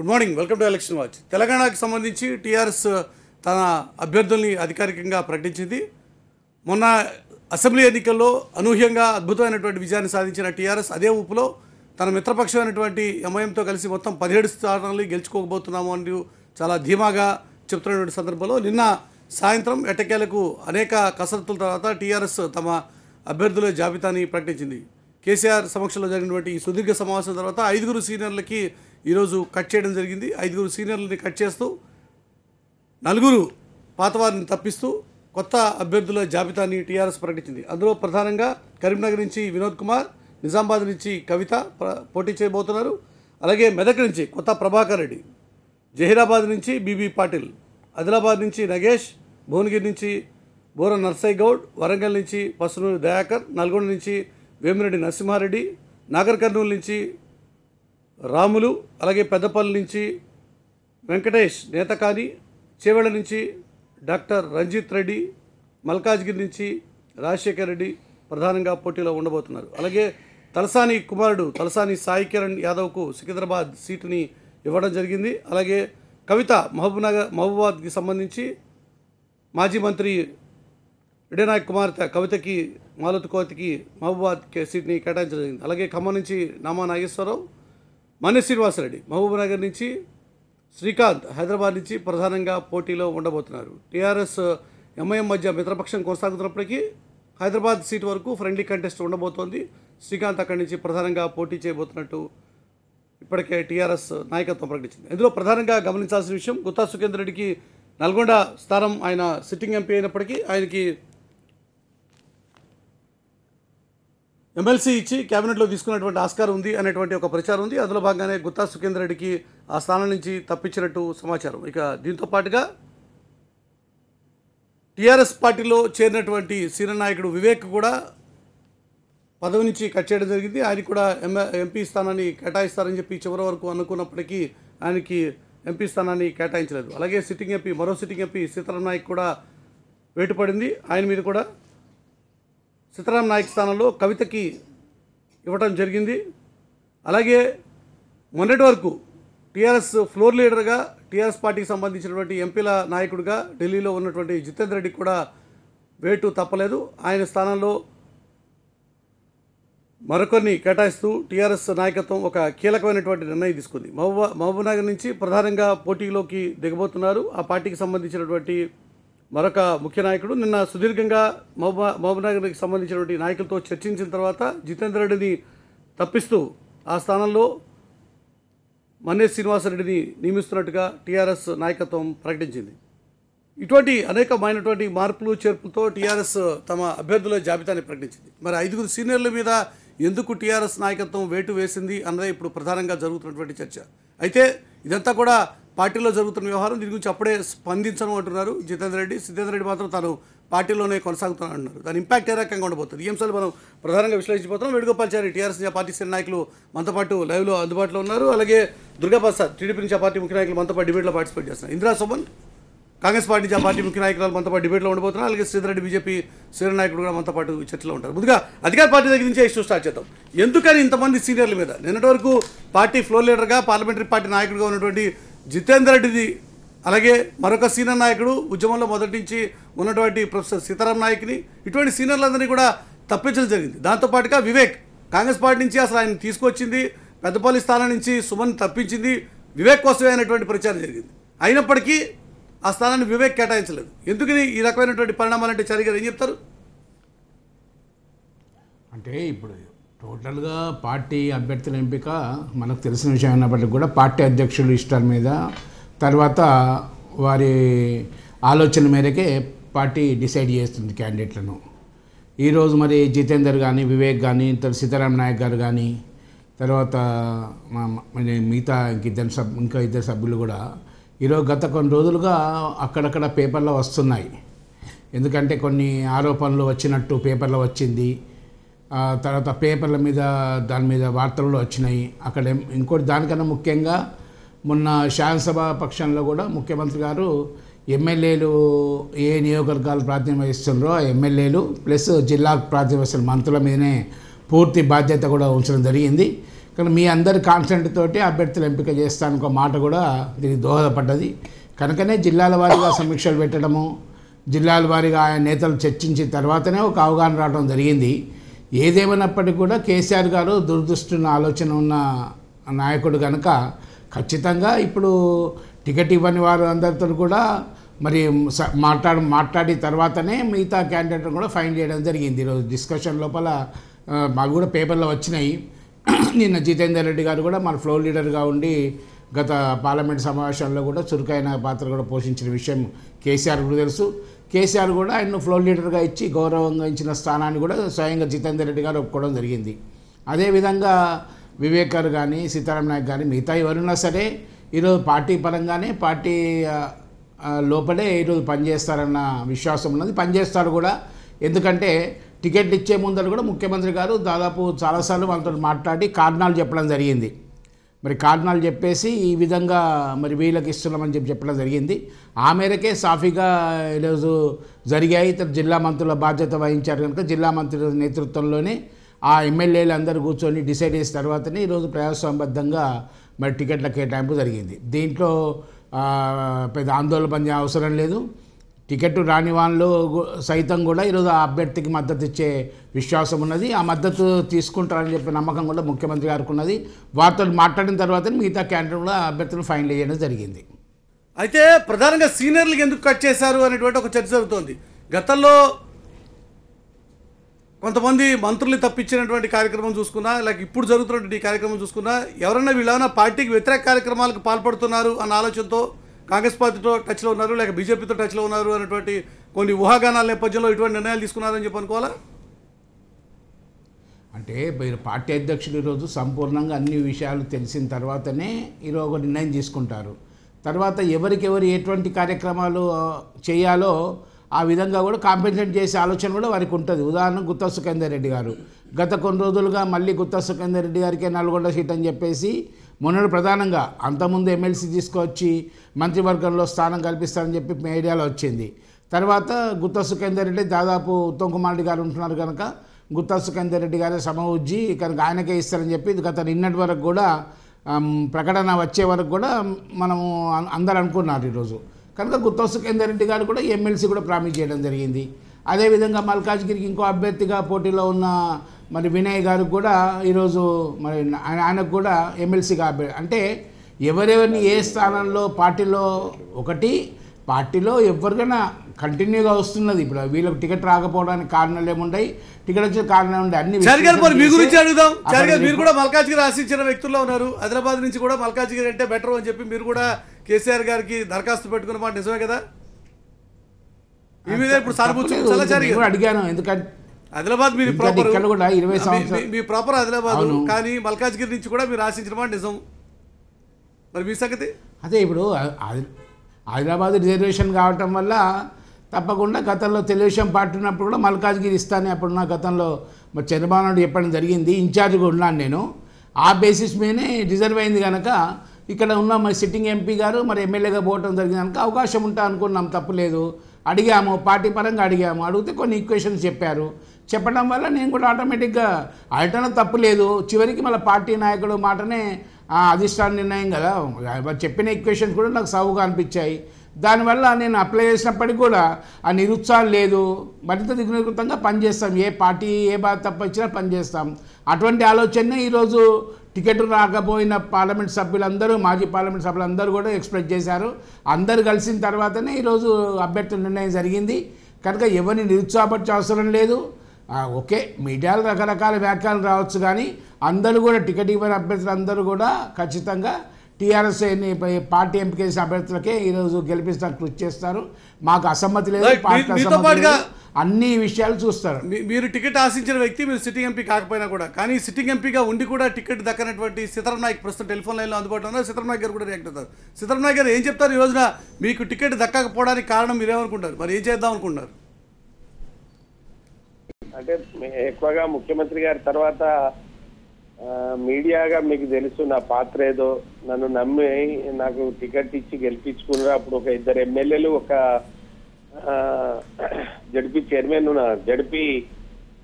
Good morning, welcome to election watch. తెలంగాణకు సంబంధించి TRS తన అభ్యర్థుల్ని అధికారికంగా ప్రకటించింది. మొన్న అసెంబ్లీ ఎన్నికల్లో అనూహ్యంగా అద్భుతమైనటువంటి విజయాన్ని సాధించిన టీఆర్ఎస్ అదే ఊపులో తన మిత్రపక్షమైనటువంటి ఎంఐఎంతో కలిసి మొత్తం 17 స్థానాలు గెలుచుకోకపోతున్నాము అని చాలా ధీమాగా చెప్తున్నటువంటి సందర్భంలో నిన్న సాయంత్రం ఎట్టకేలకు అనేక కసరత్తుల తర్వాత టీఆర్ఎస్ తమ అభ్యర్థుల జాబితాని ప్రకటించింది. కేసీఆర్ సమక్షంలో జరిగినటువంటి ఈ సుదీర్ఘ సమావేశం తర్వాత 5 సీనియర్లకి ఈరోజు కట్ చేయడం జరిగింది. 5 సీనియర్లని కట్ చేస్తూ 4 పాతవారిని తప్పిస్తూ కొత్త అభ్యర్థుల జాబితాని టీఆర్ఎస్ ప్రకటించింది. అందులో ప్రధానంగా కరీంనగర్ నుంచి వినోద్ కుమార్, నిజామాబాద్ నుంచి కవిత పోటీ చేయబోతున్నారు. అలాగే మెదక్ నుంచి కొత్త ప్రభాకర్ రెడ్డి, జహీరాబాద్ నుంచి బీబీ పాటిల్, ఆదిలాబాద్ నుంచి నగేష్, భువనగిరి నుంచి బోర నర్సయ్య గౌడ్, వరంగల్ నుంచి పసునూరి దయాకర్, నల్గొండ నుంచి వేమిరెడ్డి నరసింహారెడ్డి, నాగర్ కర్నూలు నుంచి రాములు, అలాగే పెద్దపల్లి నుంచి వెంకటేష్ నేతకాని, చేవెళ్ళ నుంచి డాక్టర్ రంజిత్ రెడ్డి, మల్కాజ్గిరి నుంచి రాజశేఖర్ రెడ్డి ప్రధానంగా పోటీలో ఉండబోతున్నారు. అలాగే తలసాని కుమారుడు తలసాని సాయి కిరణ్ యాదవ్కు సికింద్రాబాద్ సీటుని ఇవ్వడం జరిగింది. అలాగే కవిత మహబూబాబాద్కి సంబంధించి మాజీ మంత్రి విడయనాయక్ కుమార్తె కవితకి మాలతి కోతికి మహబూబాబాద్ సీట్ని కేటాయించడం జరిగింది. అలాగే ఖమ్మం నుంచి నామా నాగేశ్వరరావు, మన్య శ్రీనివాసరెడ్డి మహబూబ్నగర్ నుంచి, శ్రీకాంత్ హైదరాబాద్ నుంచి ప్రధానంగా పోటీలో ఉండబోతున్నారు. టీఆర్ఎస్ ఎంఐఎం మధ్య మిత్రపక్షం కొనసాగుతున్నప్పటికీ హైదరాబాద్ సీటు వరకు ఫ్రెండ్లీ కంటెస్ట్ ఉండబోతోంది. శ్రీకాంత్ అక్కడి నుంచి ప్రధానంగా పోటీ చేయబోతున్నట్టు ఇప్పటికే టీఆర్ఎస్ నాయకత్వం ప్రకటించింది. ఇందులో ప్రధానంగా గమనించాల్సిన విషయం, గుత్తా సుఖేందర్ రెడ్డికి నల్గొండ స్థానం ఆయన సిట్టింగ్ ఎంపీ అయినప్పటికీ ఆయనకి ఎమ్మెల్సీ ఇచ్చి క్యాబినెట్లో తీసుకున్నటువంటి ఆస్కారం ఉంది అనేటువంటి ఒక ప్రచారం ఉంది. అందులో భాగంగానే గుత్తా సుఖేందర్ రెడ్డికి ఆ స్థానం నుంచి తప్పించినట్టు సమాచారం. ఇక దీంతో పాటుగా టీఆర్ఎస్ పార్టీలో చేరినటువంటి సీనియర్ నాయకుడు వివేక్ కూడా పదవి నుంచి కట్ చేయడం జరిగింది. ఆయనకి కూడా ఎంపీ స్థానాన్ని కేటాయిస్తారని చెప్పి చివరి వరకు అనుకున్నప్పటికీ ఆయనకి ఎంపీ స్థానాన్ని కేటాయించలేదు. అలాగే మరో సిట్టింగ్ ఎంపీ సీతారాం నాయక్ కూడా వేటుపడింది. ఆయన మీద కూడా సీతారాం నాయక్ స్థానంలో కవితకి ఇవ్వటం జరిగింది. అలాగే మొన్నటి వరకు టీఆర్ఎస్ ఫ్లోర్ లీడర్గా టీఆర్ఎస్ పార్టీకి సంబంధించినటువంటి ఎంపీల నాయకుడిగా ఢిల్లీలో ఉన్నటువంటి జితేందర్ రెడ్డికి కూడా వేటు తప్పలేదు. ఆయన స్థానంలో మరొకరిని కేటాయిస్తూ టీఆర్ఎస్ నాయకత్వం ఒక కీలకమైనటువంటి నిర్ణయం తీసుకుంది. మహబూబ్నగర్ నుంచి ప్రధానంగా పోటీలోకి దిగబోతున్నారు ఆ పార్టీకి సంబంధించినటువంటి మరొక ముఖ్య నాయకుడు. నిన్న సుదీర్ఘంగా మహబూబ్నగర్కి సంబంధించినటువంటి నాయకులతో చర్చించిన తర్వాత జితేందర్ రెడ్డిని తప్పిస్తూ ఆ స్థానంలో మన్య శ్రీనివాసరెడ్డిని నియమిస్తున్నట్టుగా టీఆర్ఎస్ నాయకత్వం ప్రకటించింది. ఇటువంటి అనేకమైనటువంటి మార్పులు చేర్పులతో టీఆర్ఎస్ తమ అభ్యర్థుల జాబితాని ప్రకటించింది. మరి 5 సీనియర్ల మీద ఎందుకు టీఆర్ఎస్ నాయకత్వం వేటు వేసింది అన్నదే ఇప్పుడు ప్రధానంగా జరుగుతున్నటువంటి చర్చ. అయితే ఇదంతా కూడా పార్టీలో జరుగుతున్న వ్యవహారం. దీని గురించి అప్పుడే స్పందించను అంటున్నారు జితేందర్ రెడ్డి మాత్రం తాను పార్టీలోనే కొనసాగుతాను అంటున్నారు. దాని ఇంపాక్ట్ ఏ రకంగా ఉండబోతుంది ఈ అంశాలు మనం ప్రధానంగా విశ్లేషించబోతున్నాం. వేణుగోపాల్చారి టీఆర్ఎస్ పార్టీ సీనియర్ నాయకులు మనతో పాటు లైవ్లో అందుబాటులో ఉన్నారు. అలాగే దుర్గాప్రసాద్ టీడీపీ నుంచి ఆ పార్టీ ముఖ్య నాయకులు మనతో పాటు డిబేట్లో పార్టిసిపేట్ చేస్తున్నారు. ఇందిరా సుమన్ కాంగ్రెస్ పార్టీ నుంచి ఆ పార్టీ ముఖ్య నాయకులు మనతో పాటు డిబేట్లో ఉండబోతున్నారు. అలాగే శ్రీధర్ రెడ్డి బీజేపీ సీనియర్ నాయకుడు కూడా మనతో పాటు చర్చలో ఉంటారు. ముందుగా అధికార పార్టీ దగ్గర నుంచే ఇష్యూ స్టార్ట్ చేద్దాం. ఎందుకని ఇంతమంది సీనియర్ల మీద నిన్నటి వరకు పార్టీ ఫ్లోర్ లీడర్గా పార్లమెంటరీ పార్టీ నాయకుడిగా ఉన్నటువంటి జితేందర్ రెడ్డిది, అలాగే మరొక సీనియర్ నాయకుడు ఉద్యమంలో మొదటి నుంచి ఉన్నటువంటి ప్రొఫెసర్ సీతారాం నాయక్ని, ఇటువంటి సీనియర్లందరినీ కూడా తప్పించడం జరిగింది. దాంతోపాటుగా వివేక్ కాంగ్రెస్ పార్టీ నుంచి అసలు ఆయన తీసుకొచ్చింది, పెద్దపల్లి స్థానం నుంచి సుమన్ తప్పించింది వివేక్ కోసమే అయినటువంటి ప్రచారం జరిగింది. అయినప్పటికీ ఆ స్థానాన్ని వివేక్ కేటాయించలేదు. ఎందుకని ఈ రకమైనటువంటి పరిణామాలంటే చారి గారు ఏం చెప్తారు? అంటే ఇప్పుడు టోటల్గా పార్టీ అభ్యర్థుల ఎంపిక మనకు తెలిసిన విషయం అయినప్పటికీ కూడా పార్టీ అధ్యక్షులు ఇష్టాల మీద, తర్వాత వారి ఆలోచన మేరకే పార్టీ డిసైడ్ చేస్తుంది క్యాండిడేట్లను. ఈరోజు మరి జితేందర్ కానీ, వివేక్ కానీ, సీతారాం నాయక్ గారు కానీ, తర్వాత మిగతా ఇంకా ఇద్దరు సభ్యులు కూడా ఈరోజు గత కొన్ని రోజులుగా అక్కడక్కడ పేపర్లో వస్తున్నాయి. ఎందుకంటే కొన్ని ఆరోపణలు వచ్చినట్టు పేపర్లో వచ్చింది, తర్వాత పేపర్ల మీద దాని మీద వార్తలు వచ్చినాయి. అక్కడ ఇంకోటి దానికన్నా ముఖ్యంగా మొన్న శాసనసభ పక్షంలో కూడా ముఖ్యమంత్రి గారు ఎమ్మెల్యేలు ఏ నియోజకవర్గాలు ప్రాతినిధ్యం వహిస్తున్నారో ఆ ఎమ్మెల్యేలు ప్లస్ జిల్లా ప్రాతినిధ్యం వహిస్తున్న మంత్రుల మీదనే పూర్తి బాధ్యత కూడా ఉంచడం జరిగింది. కానీ మీ అందరి కాన్సెంట్ తోటి అభ్యర్థులు ఎంపిక చేస్తానికి ఒక మాట కూడా దీనికి దోహదపడ్డది. కనుకనే జిల్లాల వారీగా సమీక్షలు పెట్టడము, జిల్లాల వారీగా ఆయా నేతలు చర్చించిన తర్వాతనే ఒక అవగాహన రావడం జరిగింది. ఏదేమైనప్పటికీ కూడా కేసీఆర్ గారు దురదృష్టున్న ఆలోచన ఉన్న నాయకుడు కనుక ఖచ్చితంగా ఇప్పుడు టికెట్ ఇవ్వని వారు అందరితో కూడా మరి మాట్లాడి తర్వాతనే మిగతా క్యాండిడేట్ని కూడా ఫైన్ చేయడం జరిగింది. ఈరోజు డిస్కషన్ లోపల మాకు కూడా పేపర్లో వచ్చినాయి. నిన్న జితేందర్ రెడ్డి గారు కూడా మన ఫ్లోర్ లీడర్గా ఉండి గత పార్లమెంట్ సమావేశాల్లో కూడా చురుకైన పాత్ర కూడా పోషించిన విషయం కేసీఆర్ కూడా తెలుసు. కేసీఆర్ కూడా ఆయన ఫ్లోర్ లీడర్గా ఇచ్చి గౌరవంగా ఇచ్చిన స్థానాన్ని కూడా స్వయంగా జితేందర్ రెడ్డి గారు ఒప్పుకోవడం జరిగింది. అదేవిధంగా వివేక్ గారు కానీ సీతారాం నాయక్ కానీ మిగతా ఎవరున్నా సరే ఈరోజు పార్టీ పరంగానే పార్టీ లోపలే ఈరోజు పనిచేస్తారన్న విశ్వాసం ఉన్నది. పనిచేస్తారు కూడా. ఎందుకంటే టికెట్ ఇచ్చే ముందర కూడా ముఖ్యమంత్రి గారు దాదాపు చాలాసార్లు వాళ్ళతో మాట్లాడి కారణాలు చెప్పడం జరిగింది. మరి కారణాలు చెప్పేసి ఈ విధంగా మరి వీళ్ళకి ఇస్తున్నామని చెప్పడం జరిగింది. ఆ మేరకే సాఫీగా ఈరోజు జరిగాయి. జిల్లా మంత్రుల బాధ్యత వహించారు కనుక జిల్లా మంత్రుల నేతృత్వంలోనే ఆ ఎమ్మెల్యేలు అందరూ కూర్చొని డిసైడ్ చేసిన తర్వాతనే ఈరోజు ప్రజాస్వామ్యబద్ధంగా మరి టికెట్ల కేటాయింపు జరిగింది. దీంట్లో పెద్ద ఆందోళన పని అవసరం లేదు. టికెట్ రాని వాళ్ళు సైతం కూడా ఈరోజు ఆ అభ్యర్థికి మద్దతు ఇచ్చే విశ్వాసం ఉన్నది. ఆ మద్దతు తీసుకుంటారని చెప్పే నమ్మకం కూడా ముఖ్యమంత్రి గారికి ఉన్నది. వారితో మాట్లాడిన తర్వాత మిగతా క్యాండిడేట్ కూడా అభ్యర్థులను ఫైనల్ చేయడం జరిగింది. అయితే ప్రధానంగా సీనియర్లకు ఎందుకు కట్ చేశారు అనేటువంటి ఒక చర్చ జరుగుతోంది. గతంలో కొంతమంది మంత్రుల్ని తప్పించినటువంటి కార్యక్రమం చూసుకున్నా, లేక ఇప్పుడు జరుగుతున్నటువంటి కార్యక్రమం చూసుకున్నా, ఎవరన్నా వీళ్ళైనా పార్టీకి వ్యతిరేక కార్యక్రమాలకు పాల్పడుతున్నారు అన్న ఆలోచనతో కాంగ్రెస్ పార్టీతో టచ్లో ఉన్నారు, లేక బీజేపీతో టచ్లో ఉన్నారు అనేటువంటి కొన్ని ఊహాగానాల నేపథ్యంలో ఇటువంటి నిర్ణయాలు తీసుకున్నారని చెప్పి అనుకోవాలా? అంటే మీరు పార్టీ అధ్యక్షులు ఈరోజు సంపూర్ణంగా అన్ని విషయాలు తెలిసిన తర్వాతనే ఈరోజు ఒక నిర్ణయం తీసుకుంటారు. తర్వాత ఎవరికెవరు ఎటువంటి కార్యక్రమాలు చేయాలో ఆ విధంగా కూడా కాంపెన్సేట్ చేసే ఆలోచన కూడా వారికి ఉంటుంది. ఉదాహరణకు గుత్తా సుఖేందర్ రెడ్డి గారు గత కొన్ని రోజులుగా మళ్ళీ గుత్తా సుఖేందర్ రెడ్డి గారికే నల్గొండ సీట్ అని చెప్పేసి మొన్నటి ప్రధానంగా అంతకుముందు ఎమ్మెల్సీ తీసుకొచ్చి మంత్రివర్గంలో స్థానం కల్పిస్తారని చెప్పి మీడియాలో వచ్చింది. తర్వాత గుత్తా సుఖేందర్ రెడ్డి దాదాపు ఉత్తమ్ కుమార్ రెడ్డి గారు ఉంటున్నారు కనుక గుత్తా సుఖేందర్ రెడ్డి గారే సమవుజ్జి కనుక ఆయనకే ఇస్తారని చెప్పి గత నిన్నటి వరకు కూడా ప్రకటన వచ్చే వరకు కూడా మనము అందరు అనుకున్నారు ఈరోజు. కనుక గుత్తా సుఖేందర్ రెడ్డి గారు కూడా ఎమ్మెల్సీ కూడా ప్రామిస్ చేయడం జరిగింది. అదేవిధంగా మల్కాజ్గిరికి ఇంకో అభ్యర్థిగా పోటీలో ఉన్న మరి వినయ్ గారికి కూడా ఈరోజు మరి ఆయనకు కూడా ఎమ్మెల్సీగా అంటే ఎవరెవరిని ఏ స్థానంలో పార్టీలో ఎవరికైనా కంటిన్యూగా వస్తున్నది. ఇప్పుడు వీళ్ళకి టికెట్ రాకపోవడానికి కారణాలు ఏముంటాయి, టికెట్ వచ్చిన కారణం ఉండే అన్ని మీ గురించి అడుగుదాం. మీరు కూడా మల్కాజ్గిరి ఆశించిన వ్యక్తుల్లో ఉన్నారు. హైదరాబాద్ నుంచి కూడా మల్కాజ్గిరి అంటే బెటర్ అని చెప్పి మీరు కూడా కేసీఆర్ గారికి దరఖాస్తు పెట్టుకున్న మాట నిజమే కదా? మీ మీద ఇప్పుడు సానుభూతి అడిగాను. ఎందుకంటే ఆదిలాబాద్ మీరు ప్రాపర్ కూడా 20 సంవత్సరాలు మీ ప్రాపర్ ఆదిలాబాద్, కానీ మల్కాజ్గిరి నుంచి కూడా మీరు ఆశించిన మాట నిజం. మరి మీ సంగతి అదే. ఇప్పుడు హైదరాబాద్ రిజర్వేషన్ కావటం వల్ల తప్పకుండా గతంలో తెలుగుదేశం పార్టీ ఉన్నప్పుడు కూడా మల్కాజ్గిరి ఇస్తానే అప్పుడున్న గతంలో మరి చంద్రబాబు నాయుడు చెప్పడం జరిగింది. ఇన్ఛార్జ్గా ఉన్నాను నేను. ఆ బేసిస్ మీదనే రిజర్వ్ అయింది కనుక ఇక్కడ ఉన్న మరి సిట్టింగ్ ఎంపీ గారు మరి ఎమ్మెల్యేగా పోవటం జరిగింది కనుక అవకాశం ఉంటా అనుకున్నాం. తప్పులేదు. అడిగాము, పార్టీ పరంగా అడిగాము. అడిగితే కొన్ని ఈక్వేషన్స్ చెప్పడం వల్ల నేను కూడా ఆటోమేటిక్గా అడగటం తప్పు లేదు. చివరికి మళ్ళీ పార్టీ నాయకుడు మాటనే అధిష్టాన నిర్ణయం కదా. చెప్పిన ఈక్వేషన్స్ కూడా నాకు సవుగా అనిపించాయి. దానివల్ల నేను అప్లై చేసినప్పటికీ కూడా ఆ నిరుత్సాహం లేదు. మరింత దిగునీకృతంగా పనిచేస్తాం. ఏ పార్టీ ఏ బాధ తప్ప ఇచ్చినా పనిచేస్తాం. అటువంటి ఆలోచనే ఈరోజు టికెట్ రాకపోయిన పార్లమెంట్ సభ్యులందరూ, మాజీ పార్లమెంట్ సభ్యులందరూ కూడా ఎక్స్ప్రెస్ చేశారు. అందరు కలిసిన తర్వాతనే ఈరోజు అభ్యర్థుల నిర్ణయం జరిగింది. కనుక ఎవరిని నిరుత్సాహపరిచే అవసరం లేదు. ఓకే, మీడియాలో రకరకాల వ్యాఖ్యలు రావచ్చు, కానీ అందరూ కూడా టికెట్ ఇవ్వని అభ్యర్థులు అందరూ కూడా ఖచ్చితంగా టీఆర్ఎస్ పార్టీ ఎంపిక చేసిన అభ్యర్థులకే ఈరోజు గెలిపిస్తానికి కృషి చేస్తారు. మాకు అసమ్మతి లేదు, పార్టీ అసమ్మతి లేదు, అన్ని విషయాలు చూస్తారు. మీరు టికెట్ ఆశించిన వ్యక్తి, మీరు సిట్టింగ్ ఎంపీ కాకపోయినా కూడా, కానీ సిట్టింగ్ ఎంపీగా ఉండి కూడా టికెట్ దక్కనటువంటి సీతారాం నాయక్ ప్రస్తుతం టెలిఫోన్ లైన్లో అందుబాటులో ఉన్నారు. సీతారాం నాయక్ గారు కూడా రియాక్ట్ అవుతారు. సీతారాం నాయక్ గారు ఏం చెప్తారు? ఈ రోజున మీకు టికెట్ దక్కకపోవడానికి కారణం మీరేమనుకుంటారు? మరి ఏం చేద్దాం అనుకుంటున్నారు? అంటే ఎక్కువగా ముఖ్యమంత్రి గారి తర్వాత మీడియాగా మీకు తెలుసు నా పాత్ర ఏదో. నన్ను నమ్మి నాకు టికెట్ ఇచ్చి గెలిపించుకున్నారు. అప్పుడు ఒక 2 ఎమ్మెల్యేలు, ఒక జడ్పీ చైర్మన్, జడ్పీ